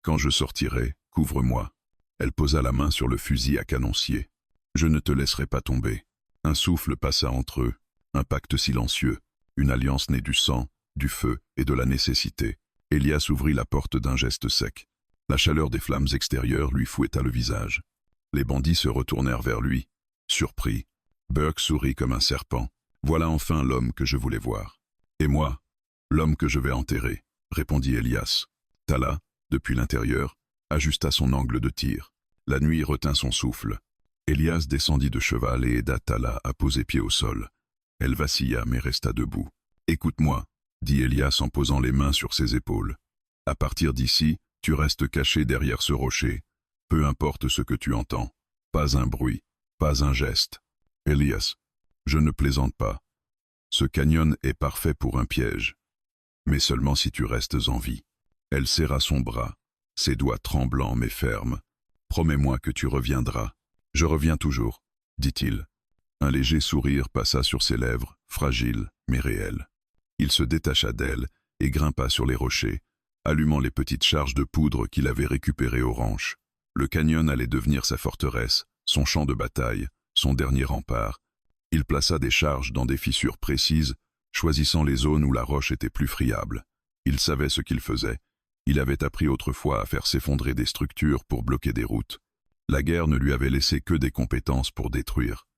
quand je sortirai, couvre-moi. » Elle posa la main sur le fusil à canoncier. « Je ne te laisserai pas tomber. » Un souffle passa entre eux, un pacte silencieux, une alliance née du sang, du feu et de la nécessité. Elias ouvrit la porte d'un geste sec. La chaleur des flammes extérieures lui fouetta le visage. Les bandits se retournèrent vers lui, surpris. Burke sourit comme un serpent. « Voilà enfin l'homme que je voulais voir. »« Et moi, l'homme que je vais enterrer, » répondit Elias. Tala, depuis l'intérieur, ajusta son angle de tir. La nuit retint son souffle. Elias descendit de cheval et aida Tala à poser pied au sol. Elle vacilla mais resta debout. « Écoute-moi, » dit Elias en posant les mains sur ses épaules. « À partir d'ici, tu restes caché derrière ce rocher. Peu importe ce que tu entends. Pas un bruit, pas un geste. Elias, je ne plaisante pas. Ce canyon est parfait pour un piège. Mais seulement si tu restes en vie. » Elle serra son bras, ses doigts tremblants mais fermes. « Promets-moi que tu reviendras. »« Je reviens toujours, » dit-il. Un léger sourire passa sur ses lèvres, fragile mais réel. Il se détacha d'elle et grimpa sur les rochers, allumant les petites charges de poudre qu'il avait récupérées au ranch. Le canyon allait devenir sa forteresse, son champ de bataille, son dernier rempart. Il plaça des charges dans des fissures précises, choisissant les zones où la roche était plus friable. Il savait ce qu'il faisait. Il avait appris autrefois à faire s'effondrer des structures pour bloquer des routes. La guerre ne lui avait laissé que des compétences pour détruire.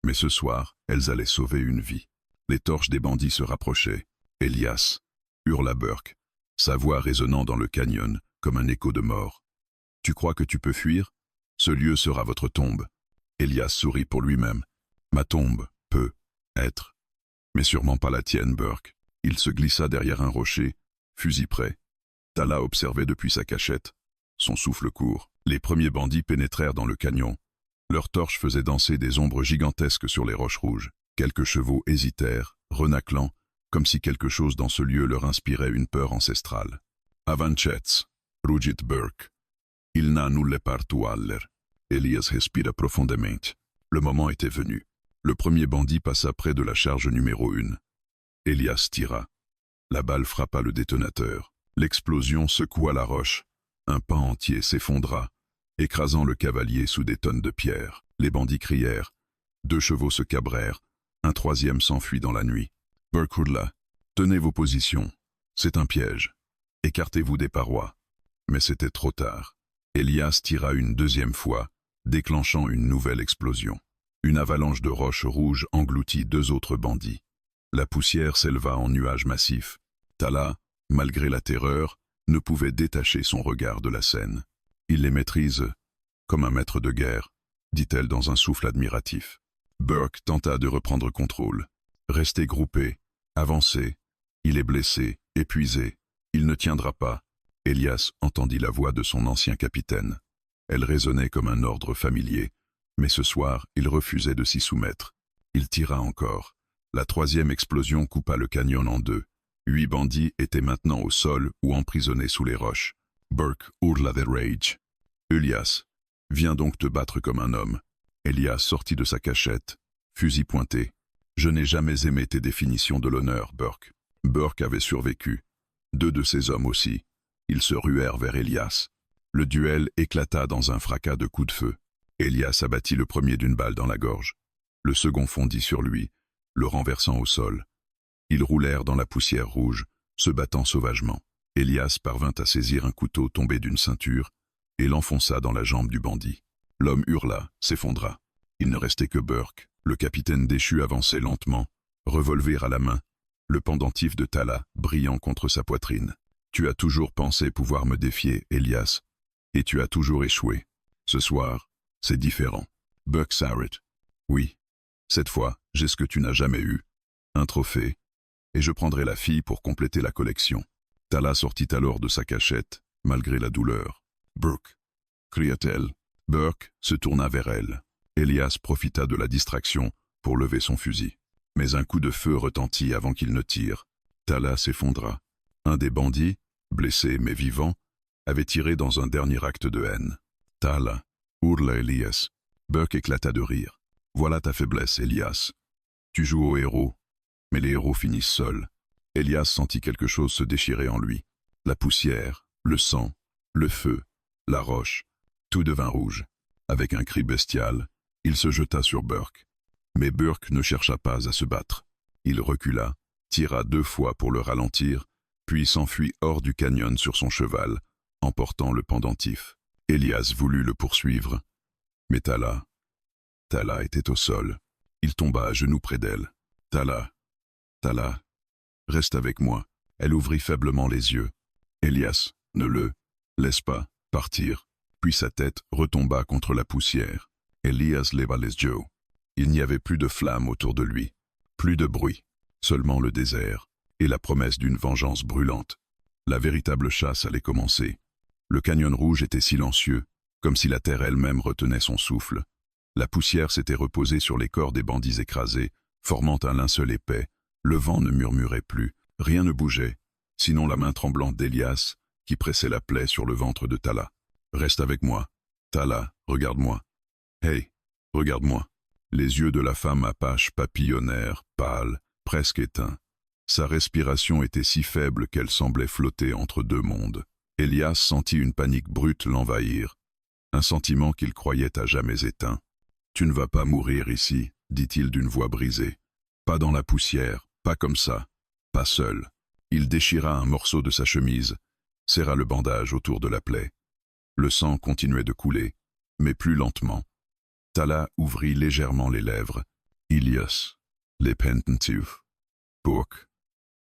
Mais ce soir, elles allaient sauver une vie. Les torches des bandits se rapprochaient. « Elias !» hurla Burke, sa voix résonnant dans le canyon comme un écho de mort. « Tu crois que tu peux fuir? Ce lieu sera votre tombe. » Elias sourit pour lui-même. « Ma tombe peut être, mais sûrement pas la tienne, Burke. » Il se glissa derrière un rocher, fusil prêt. Tala observait depuis sa cachette. Son souffle court. Les premiers bandits pénétrèrent dans le canyon. Leurs torches faisaient danser des ombres gigantesques sur les roches rouges. Quelques chevaux hésitèrent, renaclant, comme si quelque chose dans ce lieu leur inspirait une peur ancestrale. « Avancets, rugit Burke. Il n'a nulle partu aller. » Elias respira profondément. Le moment était venu. Le premier bandit passa près de la charge numéro 1. Elias tira. La balle frappa le détonateur. L'explosion secoua la roche. Un pan entier s'effondra, écrasant le cavalier sous des tonnes de pierres. Les bandits crièrent. 2 chevaux se cabrèrent. Un 3e s'enfuit dans la nuit. Burke hurla. « Tenez vos positions. C'est un piège. Écartez-vous des parois. » Mais c'était trop tard. Elias tira une 2e fois, déclenchant une nouvelle explosion. Une avalanche de roches rouges engloutit 2 autres bandits. La poussière s'éleva en nuages massifs. Tala, malgré la terreur, ne pouvait détacher son regard de la scène. « Il les maîtrise comme un maître de guerre, » dit-elle dans un souffle admiratif. Burke tenta de reprendre contrôle. « Restez groupés, avancez. Il est blessé, épuisé. Il ne tiendra pas. » Elias entendit la voix de son ancien capitaine. Elle résonnait comme un ordre familier, mais ce soir, il refusait de s'y soumettre. Il tira encore. La 3e explosion coupa le canyon en 2. 8 bandits étaient maintenant au sol ou emprisonnés sous les roches. Burke hurla de rage. « Elias, viens donc te battre comme un homme. » Elias sortit de sa cachette, fusil pointé. Je n'ai jamais aimé tes définitions de l'honneur, Burke. Burke avait survécu. 2 de ses hommes aussi. Ils se ruèrent vers Elias. Le duel éclata dans un fracas de coups de feu. Elias abattit le premier d'une balle dans la gorge. Le second fondit sur lui, le renversant au sol. Ils roulèrent dans la poussière rouge, se battant sauvagement. Elias parvint à saisir un couteau tombé d'une ceinture et l'enfonça dans la jambe du bandit. L'homme hurla, s'effondra. Il ne restait que Burke. Le capitaine déchu avançait lentement, revolver à la main, le pendentif de Tala brillant contre sa poitrine. Tu as toujours pensé pouvoir me défier, Elias, et tu as toujours échoué. Ce soir, c'est différent. Burke s'arrête. Oui, cette fois, j'ai ce que tu n'as jamais eu, un trophée, et je prendrai la fille pour compléter la collection. Tala sortit alors de sa cachette, malgré la douleur. Burke, cria-t-elle. Burke se tourna vers elle. Elias profita de la distraction pour lever son fusil. Mais un coup de feu retentit avant qu'il ne tire. Tala s'effondra. Un des bandits, blessé mais vivant, avait tiré dans un dernier acte de haine. Tala, hurla Elias. Burke éclata de rire. Voilà ta faiblesse, Elias. Tu joues au héros, mais les héros finissent seuls. Elias sentit quelque chose se déchirer en lui. La poussière, le sang, le feu, la roche, tout devint rouge. Avec un cri bestial, il se jeta sur Burke. Mais Burke ne chercha pas à se battre. Il recula, tira 2 fois pour le ralentir, puis s'enfuit hors du canyon sur son cheval, emportant le pendentif. Elias voulut le poursuivre, mais Tala était au sol. Il tomba à genoux près d'elle. Tala, reste avec moi. Elle ouvrit faiblement les yeux. Elias, ne le laisse pas partir. Puis sa tête retomba contre la poussière. Elias leva les yeux. Il n'y avait plus de flamme autour de lui, plus de bruit, seulement le désert et la promesse d'une vengeance brûlante. La véritable chasse allait commencer. Le canyon rouge était silencieux, comme si la terre elle-même retenait son souffle. La poussière s'était reposée sur les corps des bandits écrasés, formant un linceul épais. Le vent ne murmurait plus, rien ne bougeait, sinon la main tremblante d'Elias qui pressait la plaie sur le ventre de Tala. Reste avec moi. Tala, regarde-moi. Hey, regarde-moi. Les yeux de la femme apache papillonnèrent, pâle, presque éteints. Sa respiration était si faible qu'elle semblait flotter entre 2 mondes. Elias sentit une panique brute l'envahir, un sentiment qu'il croyait à jamais éteint. « Tu ne vas pas mourir ici, dit-il d'une voix brisée. Pas dans la poussière, pas comme ça, pas seul. » Il déchira un morceau de sa chemise, serra le bandage autour de la plaie. Le sang continuait de couler, mais plus lentement. Tala ouvrit légèrement les lèvres. Elias, les pendentifs. Burke,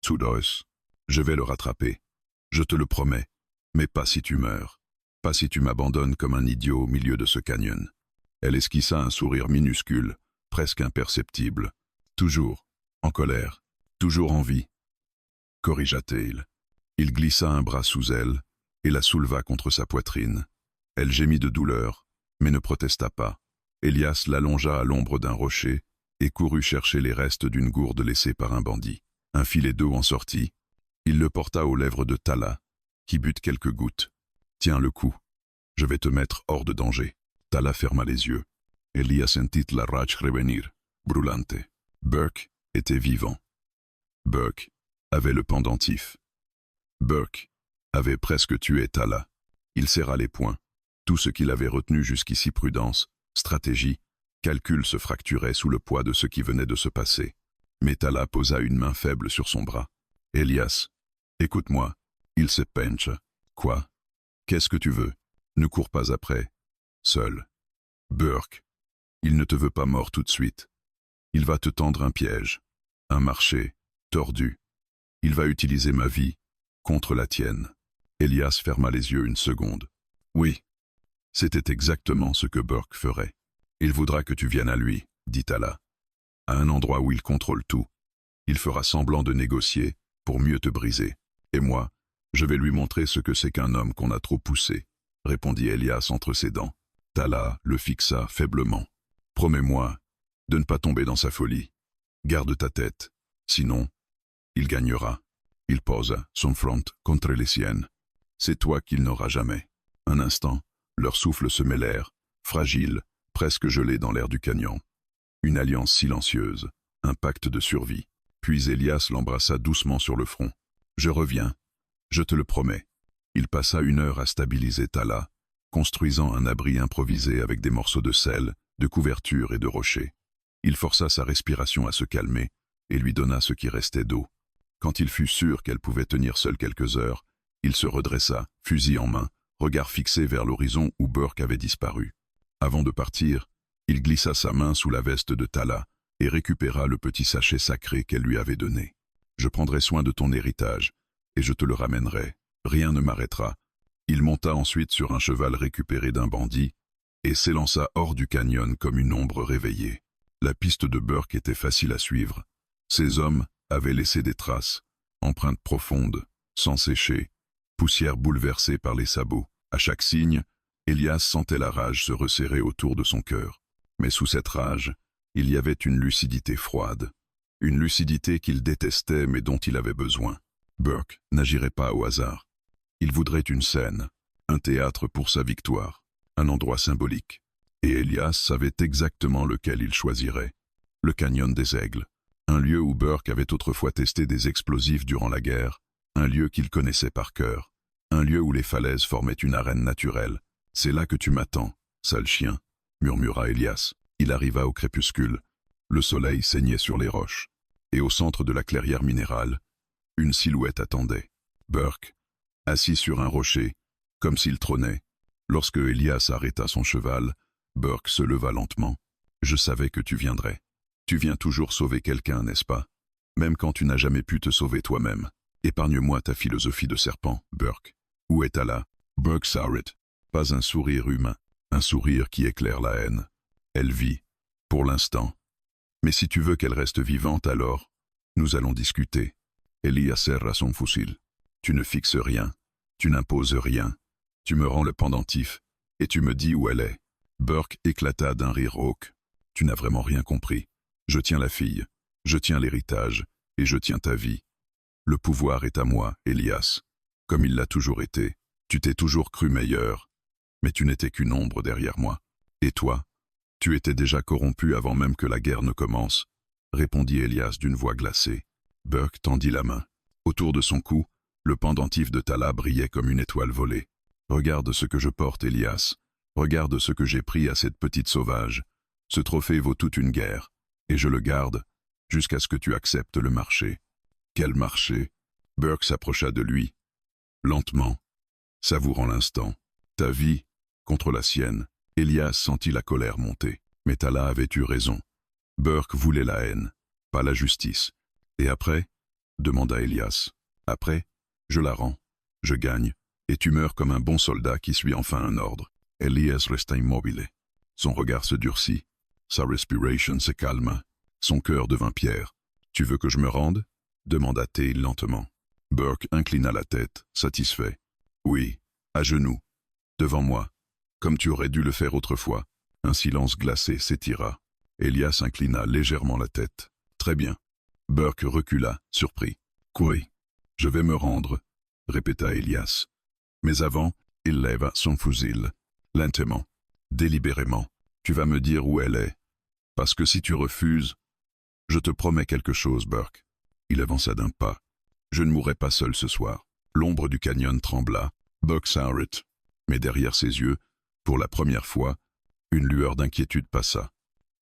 Tsudos, je vais le rattraper. Je te le promets, mais pas si tu meurs. Pas si tu m'abandonnes comme un idiot au milieu de ce canyon. Elle esquissa un sourire minuscule, presque imperceptible. Toujours en colère, toujours en vie. Corrigea-t-il. Il glissa un bras sous elle et la souleva contre sa poitrine. Elle gémit de douleur, mais ne protesta pas. Elias l'allongea à l'ombre d'un rocher et courut chercher les restes d'une gourde laissée par un bandit. Un filet d'eau en sortit. Il le porta aux lèvres de Tala, qui but quelques gouttes. « Tiens le coup. Je vais te mettre hors de danger. » Tala ferma les yeux. Elias sentit la rage revenir, brûlante. Burke était vivant. Burke avait le pendentif. Burke avait presque tué Tala. Il serra les poings. Tout ce qu'il avait retenu jusqu'ici, prudence, stratégie, calcul, se fracturait sous le poids de ce qui venait de se passer. Mais Tala posa une main faible sur son bras. « Elias, écoute-moi. » Il se penche. « Quoi? Qu'est-ce que tu veux? Ne cours pas après. Seul. Burke, il ne te veut pas mort tout de suite. Il va te tendre un piège, un marché, tordu. Il va utiliser ma vie contre la tienne. » Elias ferma les yeux une seconde. « Oui, c'était exactement ce que Burke ferait. Il voudra que tu viennes à lui, » dit Tala. « À un endroit où il contrôle tout. Il fera semblant de négocier pour mieux te briser. Et moi, je vais lui montrer ce que c'est qu'un homme qu'on a trop poussé, » répondit Elias entre ses dents. Tala le fixa faiblement. « Promets-moi de ne pas tomber dans sa folie. Garde ta tête, sinon, il gagnera. » Il posa son front contre les siennes. « C'est toi qu'il n'aura jamais. » Un instant, leurs souffles se mêlèrent, fragiles, presque gelés dans l'air du canyon. Une alliance silencieuse, un pacte de survie. Puis Elias l'embrassa doucement sur le front. « Je reviens, je te le promets. » Il passa 1 heure à stabiliser Tala, construisant un abri improvisé avec des morceaux de sel, de couverture et de rochers. Il força sa respiration à se calmer et lui donna ce qui restait d'eau. Quand il fut sûr qu'elle pouvait tenir seule quelques heures, il se redressa, fusil en main, regard fixé vers l'horizon où Burke avait disparu. Avant de partir, il glissa sa main sous la veste de Tala et récupéra le petit sachet sacré qu'elle lui avait donné. « Je prendrai soin de ton héritage, et je te le ramènerai. Rien ne m'arrêtera. » Il monta ensuite sur un cheval récupéré d'un bandit et s'élança hors du canyon comme une ombre réveillée. La piste de Burke était facile à suivre. Ces hommes avaient laissé des traces, empreintes profondes, sans sécher, poussière bouleversée par les sabots. À chaque signe, Elias sentait la rage se resserrer autour de son cœur. Mais sous cette rage, il y avait une lucidité froide. Une lucidité qu'il détestait mais dont il avait besoin. Burke n'agirait pas au hasard. Il voudrait une scène, un théâtre pour sa victoire, un endroit symbolique. Et Elias savait exactement lequel il choisirait. Le canyon des Aigles, un lieu où Burke avait autrefois testé des explosifs durant la guerre, un lieu qu'il connaissait par cœur, un lieu où les falaises formaient une arène naturelle. « C'est là que tu m'attends, sale chien », murmura Elias. Il arriva au crépuscule. Le soleil saignait sur les roches. Et au centre de la clairière minérale, une silhouette attendait. Burke, assis sur un rocher, comme s'il trônait. Lorsque Elias arrêta son cheval, Burke se leva lentement. « Je savais que tu viendrais. Tu viens toujours sauver quelqu'un, n'est-ce pas? Même quand tu n'as jamais pu te sauver toi-même. Épargne-moi ta philosophie de serpent, Burke. Où est Tala ?» Burke s'arrête. Pas un sourire humain, un sourire qui éclaire la haine. Elle vit, pour l'instant. Mais si tu veux qu'elle reste vivante alors, nous allons discuter. Elias serra son fusil. Tu ne fixes rien, tu n'imposes rien. Tu me rends le pendentif, et tu me dis où elle est. Burke éclata d'un rire rauque. Tu n'as vraiment rien compris. Je tiens la fille, je tiens l'héritage, et je tiens ta vie. Le pouvoir est à moi, Elias. Comme il l'a toujours été. Tu t'es toujours cru meilleur. Mais tu n'étais qu'une ombre derrière moi. Et toi? Tu étais déjà corrompu avant même que la guerre ne commence, répondit Elias d'une voix glacée. Burke tendit la main. Autour de son cou, le pendentif de Tala brillait comme une étoile volée. Regarde ce que je porte, Elias. Regarde ce que j'ai pris à cette petite sauvage. Ce trophée vaut toute une guerre, et je le garde, jusqu'à ce que tu acceptes le marché. Quel marché? Burke s'approcha de lui, lentement, savourant l'instant. Ta vie, contre la sienne. Elias sentit la colère monter. Mais Tala avait eu raison. Burke voulait la haine, pas la justice. Et après? Demanda Elias. Après, je la rends, je gagne, et tu meurs comme un bon soldat qui suit enfin un ordre. Elias resta immobile. Son regard se durcit, sa respiration se calma, son cœur devint pierre. Tu veux que je me rende? Demanda-t-il lentement. Burke inclina la tête, satisfait. Oui, à genoux, devant moi, comme tu aurais dû le faire autrefois. Un silence glacé s'étira. Elias inclina légèrement la tête. Très bien. Burke recula, surpris. Quoi? Je vais me rendre, répéta Elias. Mais avant, il leva son fusil. Lentement, délibérément. Tu vas me dire où elle est. Parce que si tu refuses, je te promets quelque chose, Burke. Il avança d'un pas. Je ne mourrai pas seul ce soir. L'ombre du canyon trembla. Burke s'arrêta. Mais derrière ses yeux, pour la première fois, une lueur d'inquiétude passa.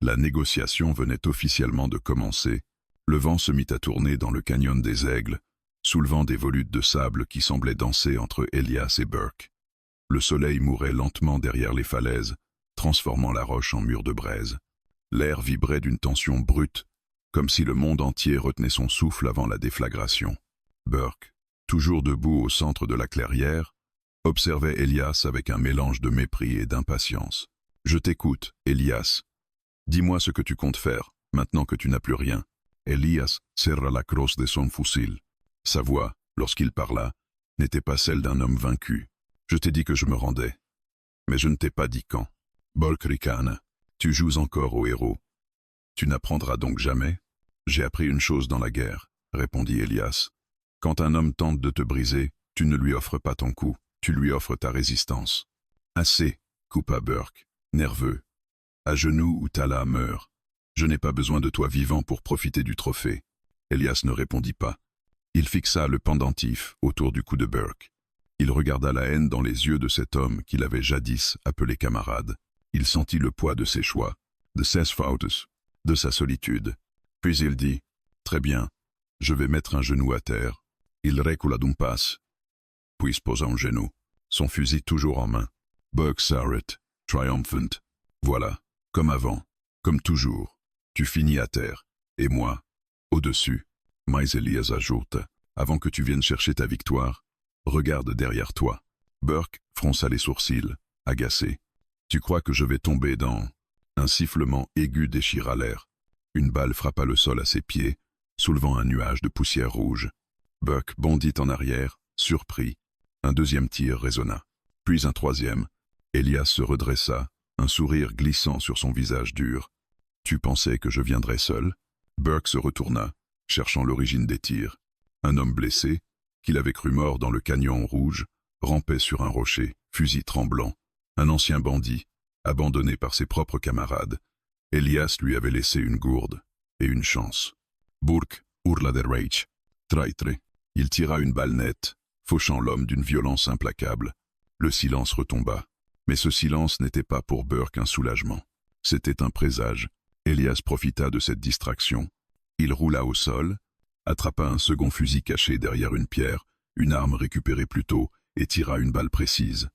La négociation venait officiellement de commencer. Le vent se mit à tourner dans le canyon des Aigles, soulevant des volutes de sable qui semblaient danser entre Elias et Burke. Le soleil mourait lentement derrière les falaises, transformant la roche en mur de braise. L'air vibrait d'une tension brute, comme si le monde entier retenait son souffle avant la déflagration. Burke, toujours debout au centre de la clairière, observait Elias avec un mélange de mépris et d'impatience. « Je t'écoute, Elias. Dis-moi ce que tu comptes faire, maintenant que tu n'as plus rien. » Elias serra la crosse de son fusil. Sa voix, lorsqu'il parla, n'était pas celle d'un homme vaincu. « Je t'ai dit que je me rendais. Mais je ne t'ai pas dit quand. » Burke ricana. « Tu joues encore au héros. Tu n'apprendras donc jamais? »« J'ai appris une chose dans la guerre, » répondit Elias. « Quand un homme tente de te briser, tu ne lui offres pas ton cou. Tu lui offres ta résistance. »« Assez, coupa Burke, nerveux. À genoux ou Tala meurt. Je n'ai pas besoin de toi vivant pour profiter du trophée. Elias ne répondit pas. Il fixa le pendentif autour du cou de Burke. Il regarda la haine dans les yeux de cet homme qu'il avait jadis appelé camarade. Il sentit le poids de ses choix, de ses fautes, de sa solitude. Puis il dit, « Très bien, je vais mettre un genou à terre. » Il recula d'un pas, puis se posa un genou, son fusil toujours en main. Burke s'arrête, triomphant. Voilà, comme avant, comme toujours. Tu finis à terre, et moi, au-dessus. Mais Elias ajoute, avant que tu viennes chercher ta victoire, regarde derrière toi. Burke fronça les sourcils, agacé. Tu crois que je vais tomber dans... Un sifflement aigu déchira l'air. Une balle frappa le sol à ses pieds, soulevant un nuage de poussière rouge. Burke bondit en arrière, surpris. Un deuxième tir résonna. Puis un troisième. Elias se redressa, un sourire glissant sur son visage dur. Tu pensais que je viendrais seul? Burke se retourna, cherchant l'origine des tirs. Un homme blessé, qu'il avait cru mort dans le canyon rouge, rampait sur un rocher, fusil tremblant. Un ancien bandit, abandonné par ses propres camarades. Elias lui avait laissé une gourde et une chance. Burke hurla de rage. Traître. Il tira une balle nette, fauchant l'homme d'une violence implacable. Le silence retomba. Mais ce silence n'était pas pour Burke un soulagement. C'était un présage. Elias profita de cette distraction. Il roula au sol, attrapa un second fusil caché derrière une pierre, une arme récupérée plus tôt, et tira une balle précise.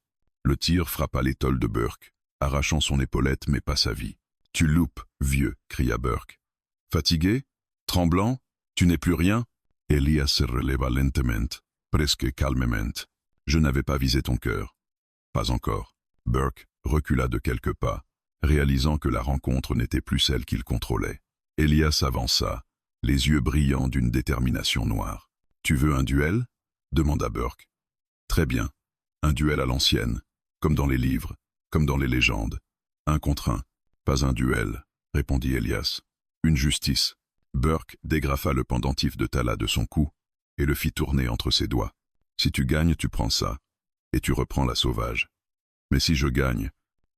Le tir frappa l'étole de Burke, arrachant son épaulette mais pas sa vie. « Tu loupes, vieux » cria Burke. « Fatigué? Tremblant? Tu n'es plus rien ?» Elias se releva lentement, presque calmement. « Je n'avais pas visé ton cœur. » « Pas encore. » Burke recula de quelques pas, réalisant que la rencontre n'était plus celle qu'il contrôlait. Elias avança, les yeux brillants d'une détermination noire. « Tu veux un duel ?» demanda Burke. « Très bien. Un duel à l'ancienne, comme dans les livres, comme dans les légendes. Un contre un. Pas un duel, » répondit Elias. « Une justice. » Burke dégrafa le pendentif de Tala de son cou et le fit tourner entre ses doigts. « Si tu gagnes, tu prends ça, et tu reprends la sauvage. Mais si je gagne, »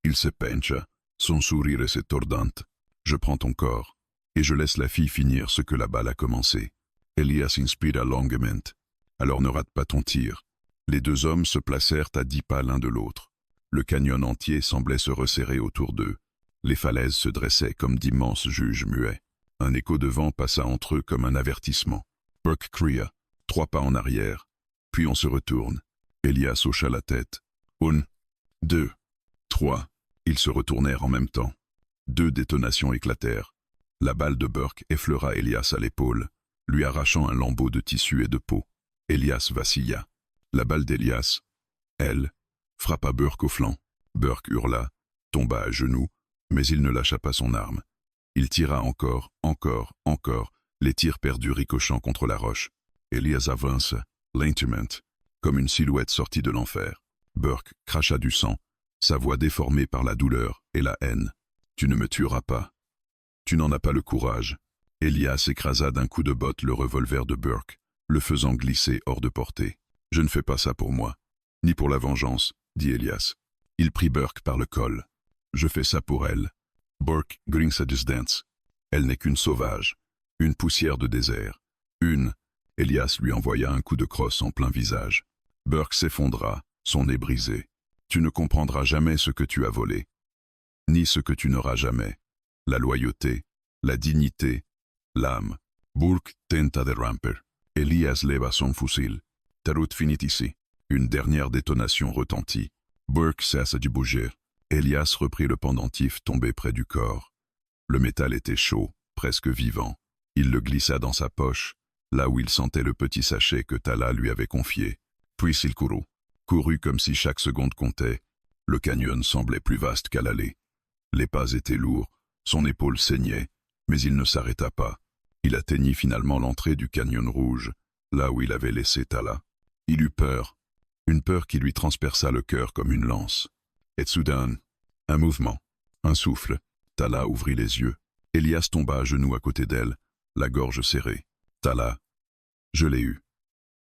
il se pencha, son sourire se tordant. « Je prends ton corps, et je laisse la fille finir ce que la balle a commencé. » Elias inspira longuement. « Alors ne rate pas ton tir. » Les deux hommes se placèrent à 10 pas l'un de l'autre. Le canyon entier semblait se resserrer autour d'eux. Les falaises se dressaient comme d'immenses juges muets. Un écho de vent passa entre eux comme un avertissement. Burke cria, 3 pas en arrière. Puis on se retourne. Elias hocha la tête. 1, 2, 3. Ils se retournèrent en même temps. 2 détonations éclatèrent. La balle de Burke effleura Elias à l'épaule, lui arrachant un lambeau de tissu et de peau. Elias vacilla. La balle d'Elias, elle, frappa Burke au flanc. Burke hurla, tomba à genoux, mais il ne lâcha pas son arme. Il tira encore, les tirs perdus ricochant contre la roche. Elias avance, lentement, comme une silhouette sortie de l'enfer. Burke cracha du sang, sa voix déformée par la douleur et la haine. « Tu ne me tueras pas. Tu n'en as pas le courage. » Elias écrasa d'un coup de botte le revolver de Burke, le faisant glisser hors de portée. « Je ne fais pas ça pour moi, ni pour la vengeance, » dit Elias. Il prit Burke par le col. « Je fais ça pour elle. » Burke grinça des dents. « Elle n'est qu'une sauvage, une poussière de désert. Une... » Elias lui envoya un coup de crosse en plein visage. Burke s'effondra, son nez brisé. « Tu ne comprendras jamais ce que tu as volé, ni ce que tu n'auras jamais. La loyauté, la dignité, l'âme. » Burke tenta de ramper. Elias leva son fusil. « Ta route finit ici. » Une dernière détonation retentit. Burke cessa de bouger. Elias reprit le pendentif tombé près du corps. Le métal était chaud, presque vivant. Il le glissa dans sa poche, là où il sentait le petit sachet que Tala lui avait confié. Puis il courut comme si chaque seconde comptait. Le canyon semblait plus vaste qu'à l'aller. Les pas étaient lourds, son épaule saignait, mais il ne s'arrêta pas. Il atteignit finalement l'entrée du canyon rouge, là où il avait laissé Tala. Il eut peur, une peur qui lui transperça le cœur comme une lance. Et soudain, un mouvement, un souffle. Tala ouvrit les yeux. Elias tomba à genoux à côté d'elle, la gorge serrée. « Tala, je l'ai eu.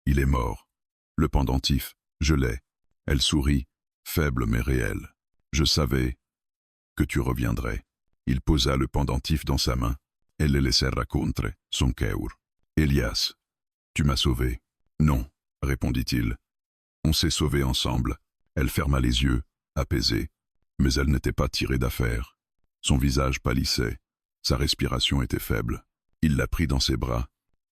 Il est mort. Le pendentif, je l'ai. » Elle sourit, faible mais réelle. « Je savais que tu reviendrais. » Il posa le pendentif dans sa main. Elle le laissera contre son cœur. Elias, tu m'as sauvé. Non, répondit-il. On s'est sauvés ensemble. Elle ferma les yeux, apaisée, mais elle n'était pas tirée d'affaire. Son visage pâlissait, sa respiration était faible. Il la prit dans ses bras.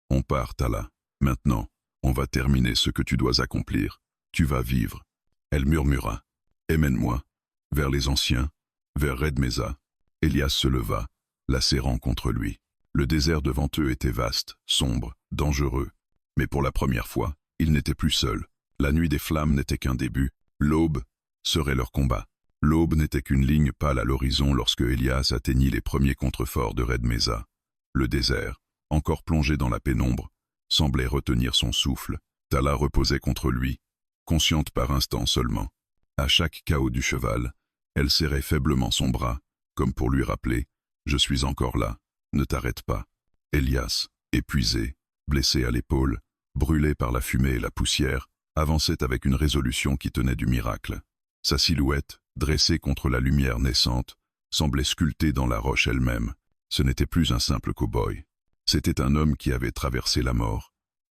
On part, Tala. Maintenant, on va terminer ce que tu dois accomplir. Tu vas vivre. Elle murmura. Emmène-moi. Vers les anciens, vers Red Mesa. Elias se leva, la serrant contre lui. Le désert devant eux était vaste, sombre, dangereux. Mais pour la première fois, ils n'étaient plus seuls. La nuit des flammes n'était qu'un début. L'aube serait leur combat. L'aube n'était qu'une ligne pâle à l'horizon lorsque Elias atteignit les premiers contreforts de Red Mesa. Le désert, encore plongé dans la pénombre, semblait retenir son souffle. Tala reposait contre lui, consciente par instants seulement. À chaque cahot du cheval, elle serrait faiblement son bras, comme pour lui rappeler « Je suis encore là, ne t'arrête pas ». Elias, épuisé, blessé à l'épaule, brûlé par la fumée et la poussière, avançait avec une résolution qui tenait du miracle. Sa silhouette, dressée contre la lumière naissante, semblait sculptée dans la roche elle-même. Ce n'était plus un simple cow-boy. C'était un homme qui avait traversé la mort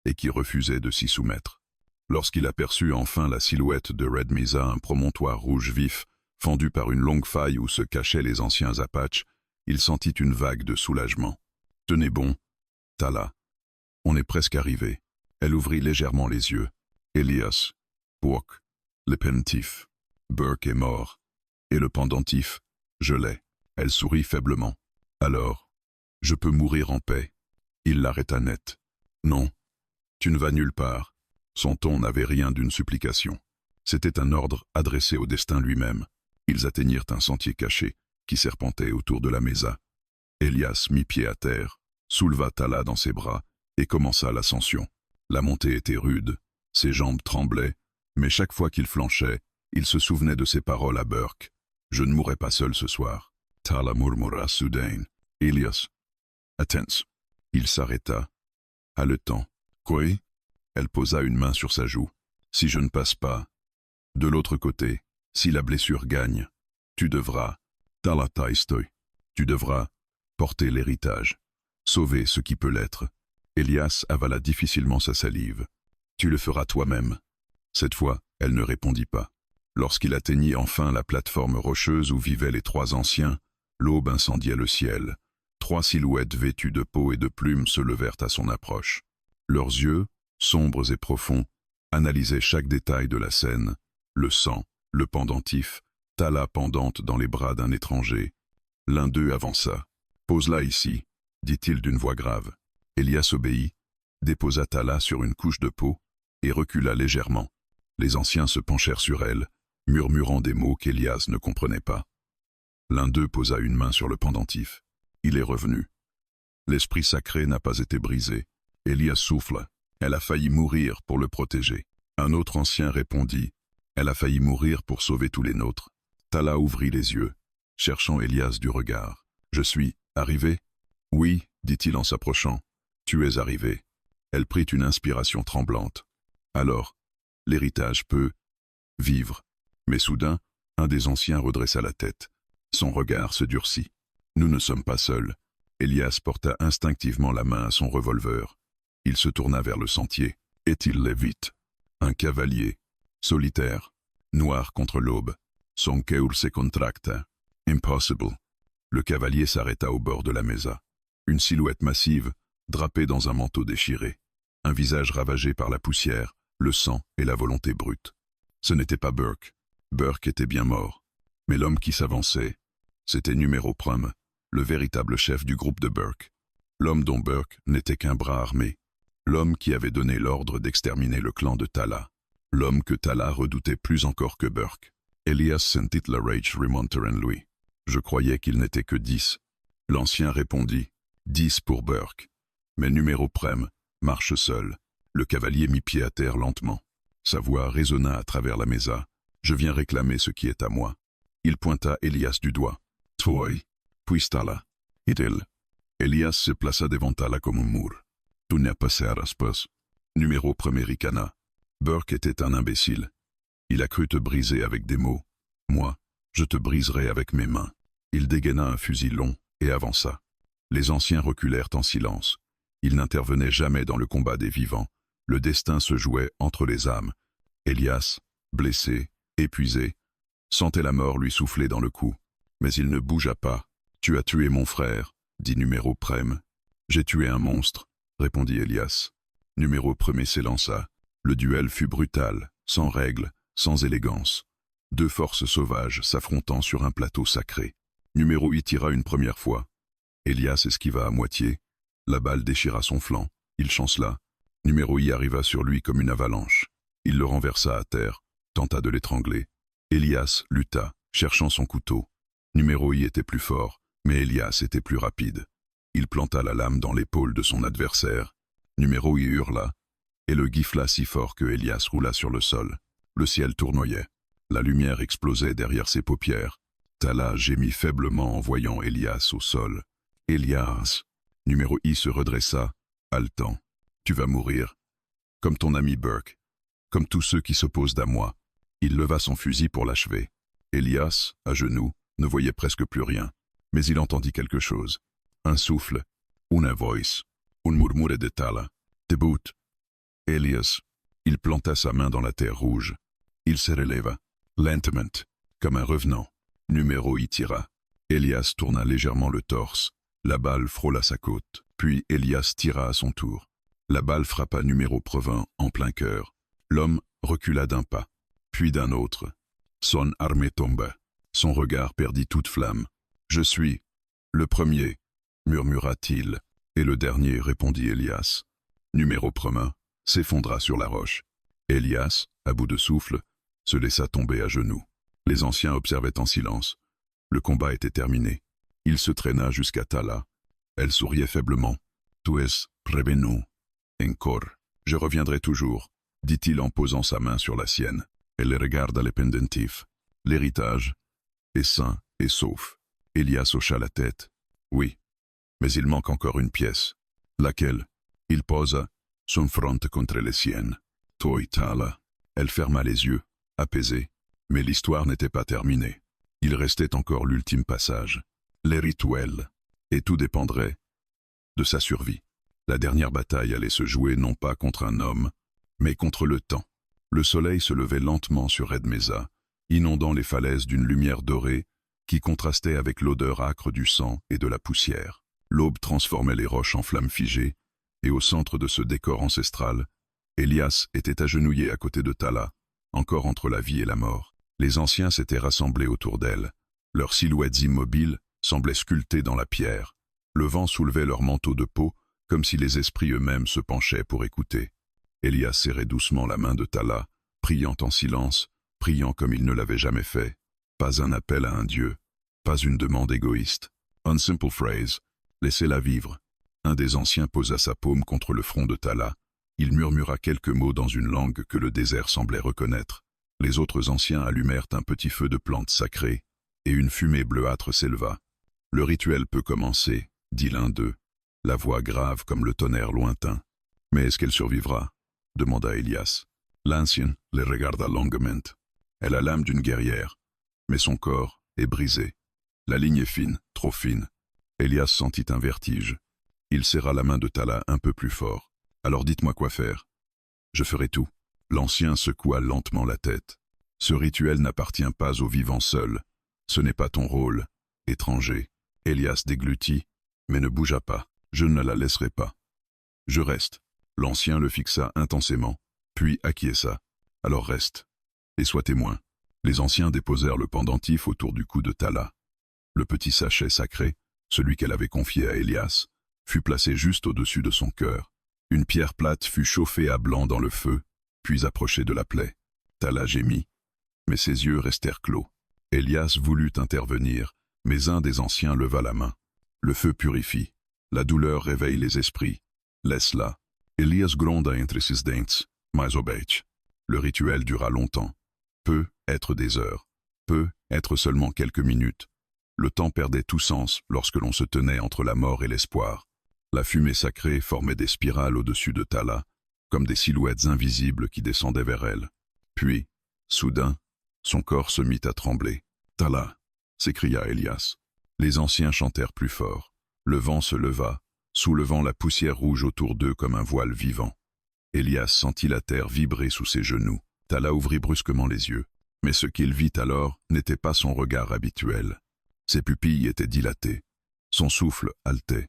et qui refusait de s'y soumettre. Lorsqu'il aperçut enfin la silhouette de Red Mesa, un promontoire rouge vif, fendu par une longue faille où se cachaient les anciens Apaches, il sentit une vague de soulagement. « Tenez bon, Tala. On est presque arrivé. » Elle ouvrit légèrement les yeux. Elias, Burke, le pendentif. Burke est mort. Et le pendentif, je l'ai. Elle sourit faiblement. Alors, je peux mourir en paix. Il l'arrêta net. Non, tu ne vas nulle part. Son ton n'avait rien d'une supplication. C'était un ordre adressé au destin lui-même. Ils atteignirent un sentier caché qui serpentait autour de la mesa. Elias mit pied à terre, souleva Tala dans ses bras et commença l'ascension. La montée était rude, ses jambes tremblaient, mais chaque fois qu'il flanchait, il se souvenait de ses paroles à Burke. « Je ne mourrai pas seul ce soir. » Tala murmura soudain. « Elias, attends. » Il s'arrêta, haletant. « Quoi ?» Elle posa une main sur sa joue. « Si je ne passe pas, de l'autre côté, si la blessure gagne, tu devras, Tala taistoy, tu devras porter l'héritage, sauver ce qui peut l'être. » Elias avala difficilement sa salive. « Tu le feras toi-même. » Cette fois, elle ne répondit pas. Lorsqu'il atteignit enfin la plateforme rocheuse où vivaient les trois anciens, l'aube incendiait le ciel. Trois silhouettes vêtues de peau et de plumes se levèrent à son approche. Leurs yeux, sombres et profonds, analysaient chaque détail de la scène, le sang, le pendentif, Tala pendante dans les bras d'un étranger. L'un d'eux avança. « Pose-la ici, » dit-il d'une voix grave. Elias obéit, déposa Tala sur une couche de peau et recula légèrement. Les anciens se penchèrent sur elle, murmurant des mots qu'Elias ne comprenait pas. L'un d'eux posa une main sur le pendentif. Il est revenu. L'esprit sacré n'a pas été brisé. Elias souffle. Elle a failli mourir pour le protéger. Un autre ancien répondit. Elle a failli mourir pour sauver tous les nôtres. Tala ouvrit les yeux, cherchant Elias du regard. Je suis arrivé? Oui, dit-il en s'approchant. Tu es arrivé. Elle prit une inspiration tremblante. Alors, l'héritage peut vivre. Mais soudain, un des anciens redressa la tête. Son regard se durcit. Nous ne sommes pas seuls. Elias porta instinctivement la main à son revolver. Il se tourna vers le sentier. Est-il vite? Un cavalier, solitaire, noir contre l'aube. Son cœur se contracta. Impossible. Le cavalier s'arrêta au bord de la mesa. Une silhouette massive, drapée dans un manteau déchiré. Un visage ravagé par la poussière, le sang et la volonté brute. Ce n'était pas Burke. Burke était bien mort. Mais l'homme qui s'avançait, c'était Numéro Prum, le véritable chef du groupe de Burke. L'homme dont Burke n'était qu'un bras armé. L'homme qui avait donné l'ordre d'exterminer le clan de Tala. L'homme que Tala redoutait plus encore que Burke. Elias sentit la rage remonter en lui. Je croyais qu'il n'était que 10. L'ancien répondit, 10 pour Burke. Mais Numéro Prum marche seul. Le cavalier mit pied à terre lentement. Sa voix résonna à travers la mesa. Je viens réclamer ce qui est à moi. Il pointa Elias du doigt. Toi, puis Tala. Dit-il. Elias se plaça devant Tala comme un mur. Tu n'as pas à raspas. Numéro Prum ricana. Burke était un imbécile. Il a cru te briser avec des mots. Moi, je te briserai avec mes mains. Il dégaina un fusil long et avança. Les anciens reculèrent en silence. Ils n'intervenaient jamais dans le combat des vivants. Le destin se jouait entre les âmes. Elias, blessé, épuisé, sentait la mort lui souffler dans le cou. Mais il ne bougea pas. « Tu as tué mon frère », dit numéro Prem. « J'ai tué un monstre », répondit Elias. Numéro premier s'élança. Le duel fut brutal, sans règles, sans élégance. Deux forces sauvages s'affrontant sur un plateau sacré. Numéro y tira une première fois. Elias esquiva à moitié. La balle déchira son flanc. Il chancela. Numéro y arriva sur lui comme une avalanche. Il le renversa à terre, tenta de l'étrangler. Elias lutta, cherchant son couteau. Numéro y était plus fort, mais Elias était plus rapide. Il planta la lame dans l'épaule de son adversaire. Numéro y hurla, et le gifla si fort que Elias roula sur le sol. Le ciel tournoyait. La lumière explosait derrière ses paupières. Tala gémit faiblement en voyant Elias au sol. « Elias !» Numéro I se redressa, haletant. « Tu vas mourir. Comme ton ami Burke. Comme tous ceux qui s'opposent à moi. » Il leva son fusil pour l'achever. Elias, à genoux, ne voyait presque plus rien. Mais il entendit quelque chose. Un souffle. Una voice. Un murmure de Tala. « Debout !» Elias. Il planta sa main dans la terre rouge. Il se releva. Lentement, comme un revenant. Numéro y tira. Elias tourna légèrement le torse. La balle frôla sa côte. Puis Elias tira à son tour. La balle frappa numéro Previn en plein cœur. L'homme recula d'un pas, puis d'un autre. Son armée tomba. Son regard perdit toute flamme. « Je suis le premier », murmura-t-il. Et le dernier, répondit Elias. Numéro Previn s'effondra sur la roche. Elias, à bout de souffle, se laissa tomber à genoux. Les anciens observaient en silence. Le combat était terminé. Il se traîna jusqu'à Tala. Elle souriait faiblement. « Tu es prevenu. Encore. Je reviendrai toujours », dit-il en posant sa main sur la sienne. Elle regarda le pendentif. L'héritage est sain et sauf. Elias hocha la tête. « Oui, mais il manque encore une pièce. » « Laquelle ?» Il posa son front contre les siennes. « Toi, Tala. » Elle ferma les yeux, apaisée. Mais l'histoire n'était pas terminée. Il restait encore l'ultime passage, les rituels, et tout dépendrait de sa survie. La dernière bataille allait se jouer non pas contre un homme, mais contre le temps. Le soleil se levait lentement sur Red Mesa, inondant les falaises d'une lumière dorée qui contrastait avec l'odeur âcre du sang et de la poussière. L'aube transformait les roches en flammes figées, et au centre de ce décor ancestral, Elias était agenouillé à côté de Tala, encore entre la vie et la mort. Les anciens s'étaient rassemblés autour d'elle. Leurs silhouettes immobiles semblaient sculptées dans la pierre. Le vent soulevait leurs manteaux de peau, comme si les esprits eux-mêmes se penchaient pour écouter. Elias serrait doucement la main de Tala, priant en silence, priant comme il ne l'avait jamais fait. Pas un appel à un dieu, pas une demande égoïste. Un simple phrase, laissez-la vivre. Un des anciens posa sa paume contre le front de Tala. Il murmura quelques mots dans une langue que le désert semblait reconnaître. Les autres anciens allumèrent un petit feu de plantes sacrées, et une fumée bleuâtre s'éleva. « Le rituel peut commencer », dit l'un d'eux, la voix grave comme le tonnerre lointain. « Mais est-ce qu'elle survivra ?» demanda Elias. L'ancien les regarda longuement. Elle a l'âme d'une guerrière, mais son corps est brisé. La ligne est fine, trop fine. Elias sentit un vertige. Il serra la main de Tala un peu plus fort. « Alors dites-moi quoi faire. »« Je ferai tout. » L'ancien secoua lentement la tête. « Ce rituel n'appartient pas aux vivants seuls. Ce n'est pas ton rôle. Étranger. » Elias déglutit, mais ne bougea pas. « Je ne la laisserai pas. »« Je reste. » L'ancien le fixa intensément, puis acquiesça. « Alors reste. Et sois témoin. » Les anciens déposèrent le pendentif autour du cou de Tala. Le petit sachet sacré, celui qu'elle avait confié à Elias, fut placé juste au-dessus de son cœur. Une pierre plate fut chauffée à blanc dans le feu, puis approchée de la plaie. Tala gémit, mais ses yeux restèrent clos. Elias voulut intervenir, mais un des anciens leva la main. Le feu purifie. La douleur réveille les esprits. Laisse-la. Elias gronda entre ses dents, mais obéit. Le rituel dura longtemps. Peut être des heures. Peut être seulement quelques minutes. Le temps perdait tout sens lorsque l'on se tenait entre la mort et l'espoir. La fumée sacrée formait des spirales au-dessus de Tala, comme des silhouettes invisibles qui descendaient vers elle. Puis, soudain, son corps se mit à trembler. « Tala !» s'écria Elias. Les anciens chantèrent plus fort. Le vent se leva, soulevant la poussière rouge autour d'eux comme un voile vivant. Elias sentit la terre vibrer sous ses genoux. Tala ouvrit brusquement les yeux. Mais ce qu'il vit alors n'était pas son regard habituel. Ses pupilles étaient dilatées. Son souffle haletait.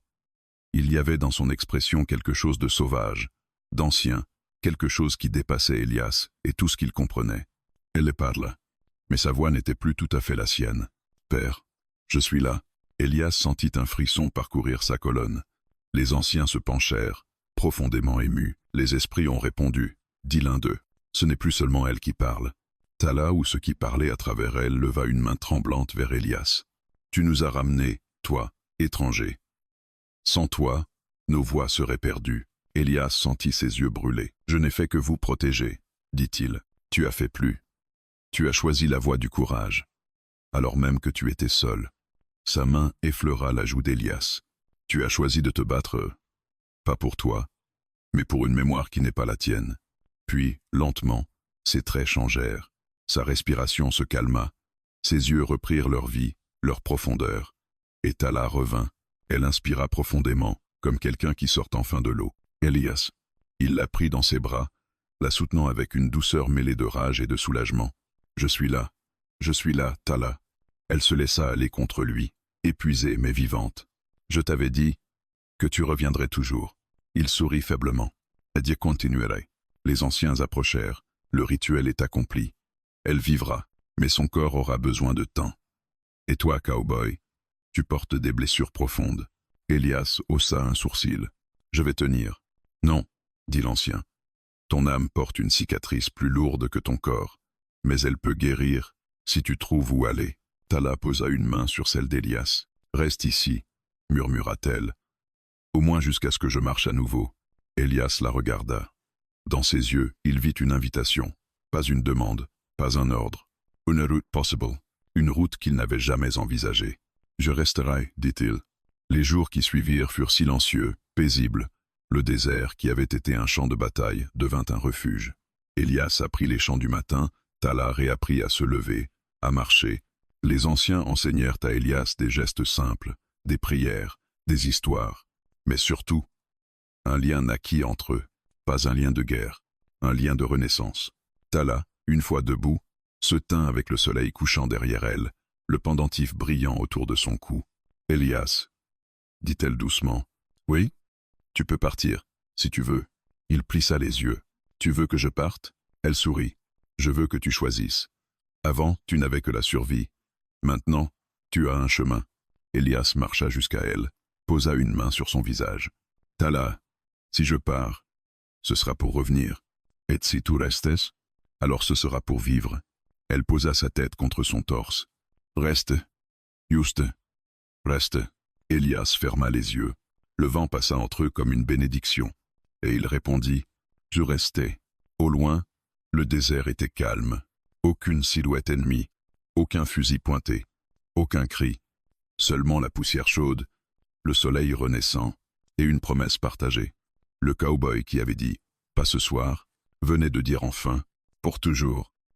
Il y avait dans son expression quelque chose de sauvage, d'ancien, quelque chose qui dépassait Elias et tout ce qu'il comprenait. Elle parla. Mais sa voix n'était plus tout à fait la sienne. « Père, je suis là. » Elias sentit un frisson parcourir sa colonne. Les anciens se penchèrent, profondément émus. Les esprits ont répondu, dit l'un d'eux. Ce n'est plus seulement elle qui parle. Tala, ou ce qui parlait à travers elle, leva une main tremblante vers Elias. « Tu nous as ramenés, toi, étranger. Sans toi, nos voix seraient perdues. » Elias sentit ses yeux brûler. « Je n'ai fait que vous protéger, dit-il. Tu as fait plus. Tu as choisi la voie du courage, alors même que tu étais seul. » Sa main effleura la joue d'Elias. « Tu as choisi de te battre, pas pour toi, mais pour une mémoire qui n'est pas la tienne. » Puis, lentement, ses traits changèrent. Sa respiration se calma. Ses yeux reprirent leur vie, leur profondeur. Et Tala revint. Elle inspira profondément, comme quelqu'un qui sort enfin de l'eau. Elias. Il la prit dans ses bras, la soutenant avec une douceur mêlée de rage et de soulagement. « Je suis là, Tala. » Elle se laissa aller contre lui, épuisée mais vivante. « Je t'avais dit que tu reviendrais toujours. » Il sourit faiblement. « Adieu continuerai. » Les anciens approchèrent. Le rituel est accompli. Elle vivra, mais son corps aura besoin de temps. Et toi, cowboy, tu portes des blessures profondes. Elias haussa un sourcil. Je vais tenir. Non, dit l'ancien. Ton âme porte une cicatrice plus lourde que ton corps, mais elle peut guérir si tu trouves où aller. Tala posa une main sur celle d'Elias. Reste ici, murmura-t-elle. Au moins jusqu'à ce que je marche à nouveau. Elias la regarda. Dans ses yeux, il vit une invitation, pas une demande, pas un ordre. Une route possible, une route qu'il n'avait jamais envisagée. Je resterai, dit-il. Les jours qui suivirent furent silencieux, paisibles. Le désert, qui avait été un champ de bataille, devint un refuge. Elias apprit les chants du matin, Tala réapprit à se lever, à marcher. Les anciens enseignèrent à Elias des gestes simples, des prières, des histoires, mais surtout, un lien naquit entre eux, pas un lien de guerre, un lien de renaissance. Tala, une fois debout, se tint avec le soleil couchant derrière elle, le pendentif brillant autour de son cou. « Elias, dit-elle doucement. « Oui, tu peux partir, si tu veux. » Il plissa les yeux. « Tu veux que je parte ?» Elle sourit. « Je veux que tu choisisses. Avant, tu n'avais que la survie. Maintenant, tu as un chemin. » Elias marcha jusqu'à elle, posa une main sur son visage. « Tala, si je pars, ce sera pour revenir. Et si tu restes, alors ce sera pour vivre. » Elle posa sa tête contre son torse. « Reste, juste, reste. » Elias ferma les yeux. Le vent passa entre eux comme une bénédiction. Et il répondit, « Je restais. » Au loin, le désert était calme. Aucune silhouette ennemie, aucun fusil pointé, aucun cri. Seulement la poussière chaude, le soleil renaissant et une promesse partagée. Le cow-boy qui avait dit « Pas ce soir » venait de dire enfin « Pour toujours ».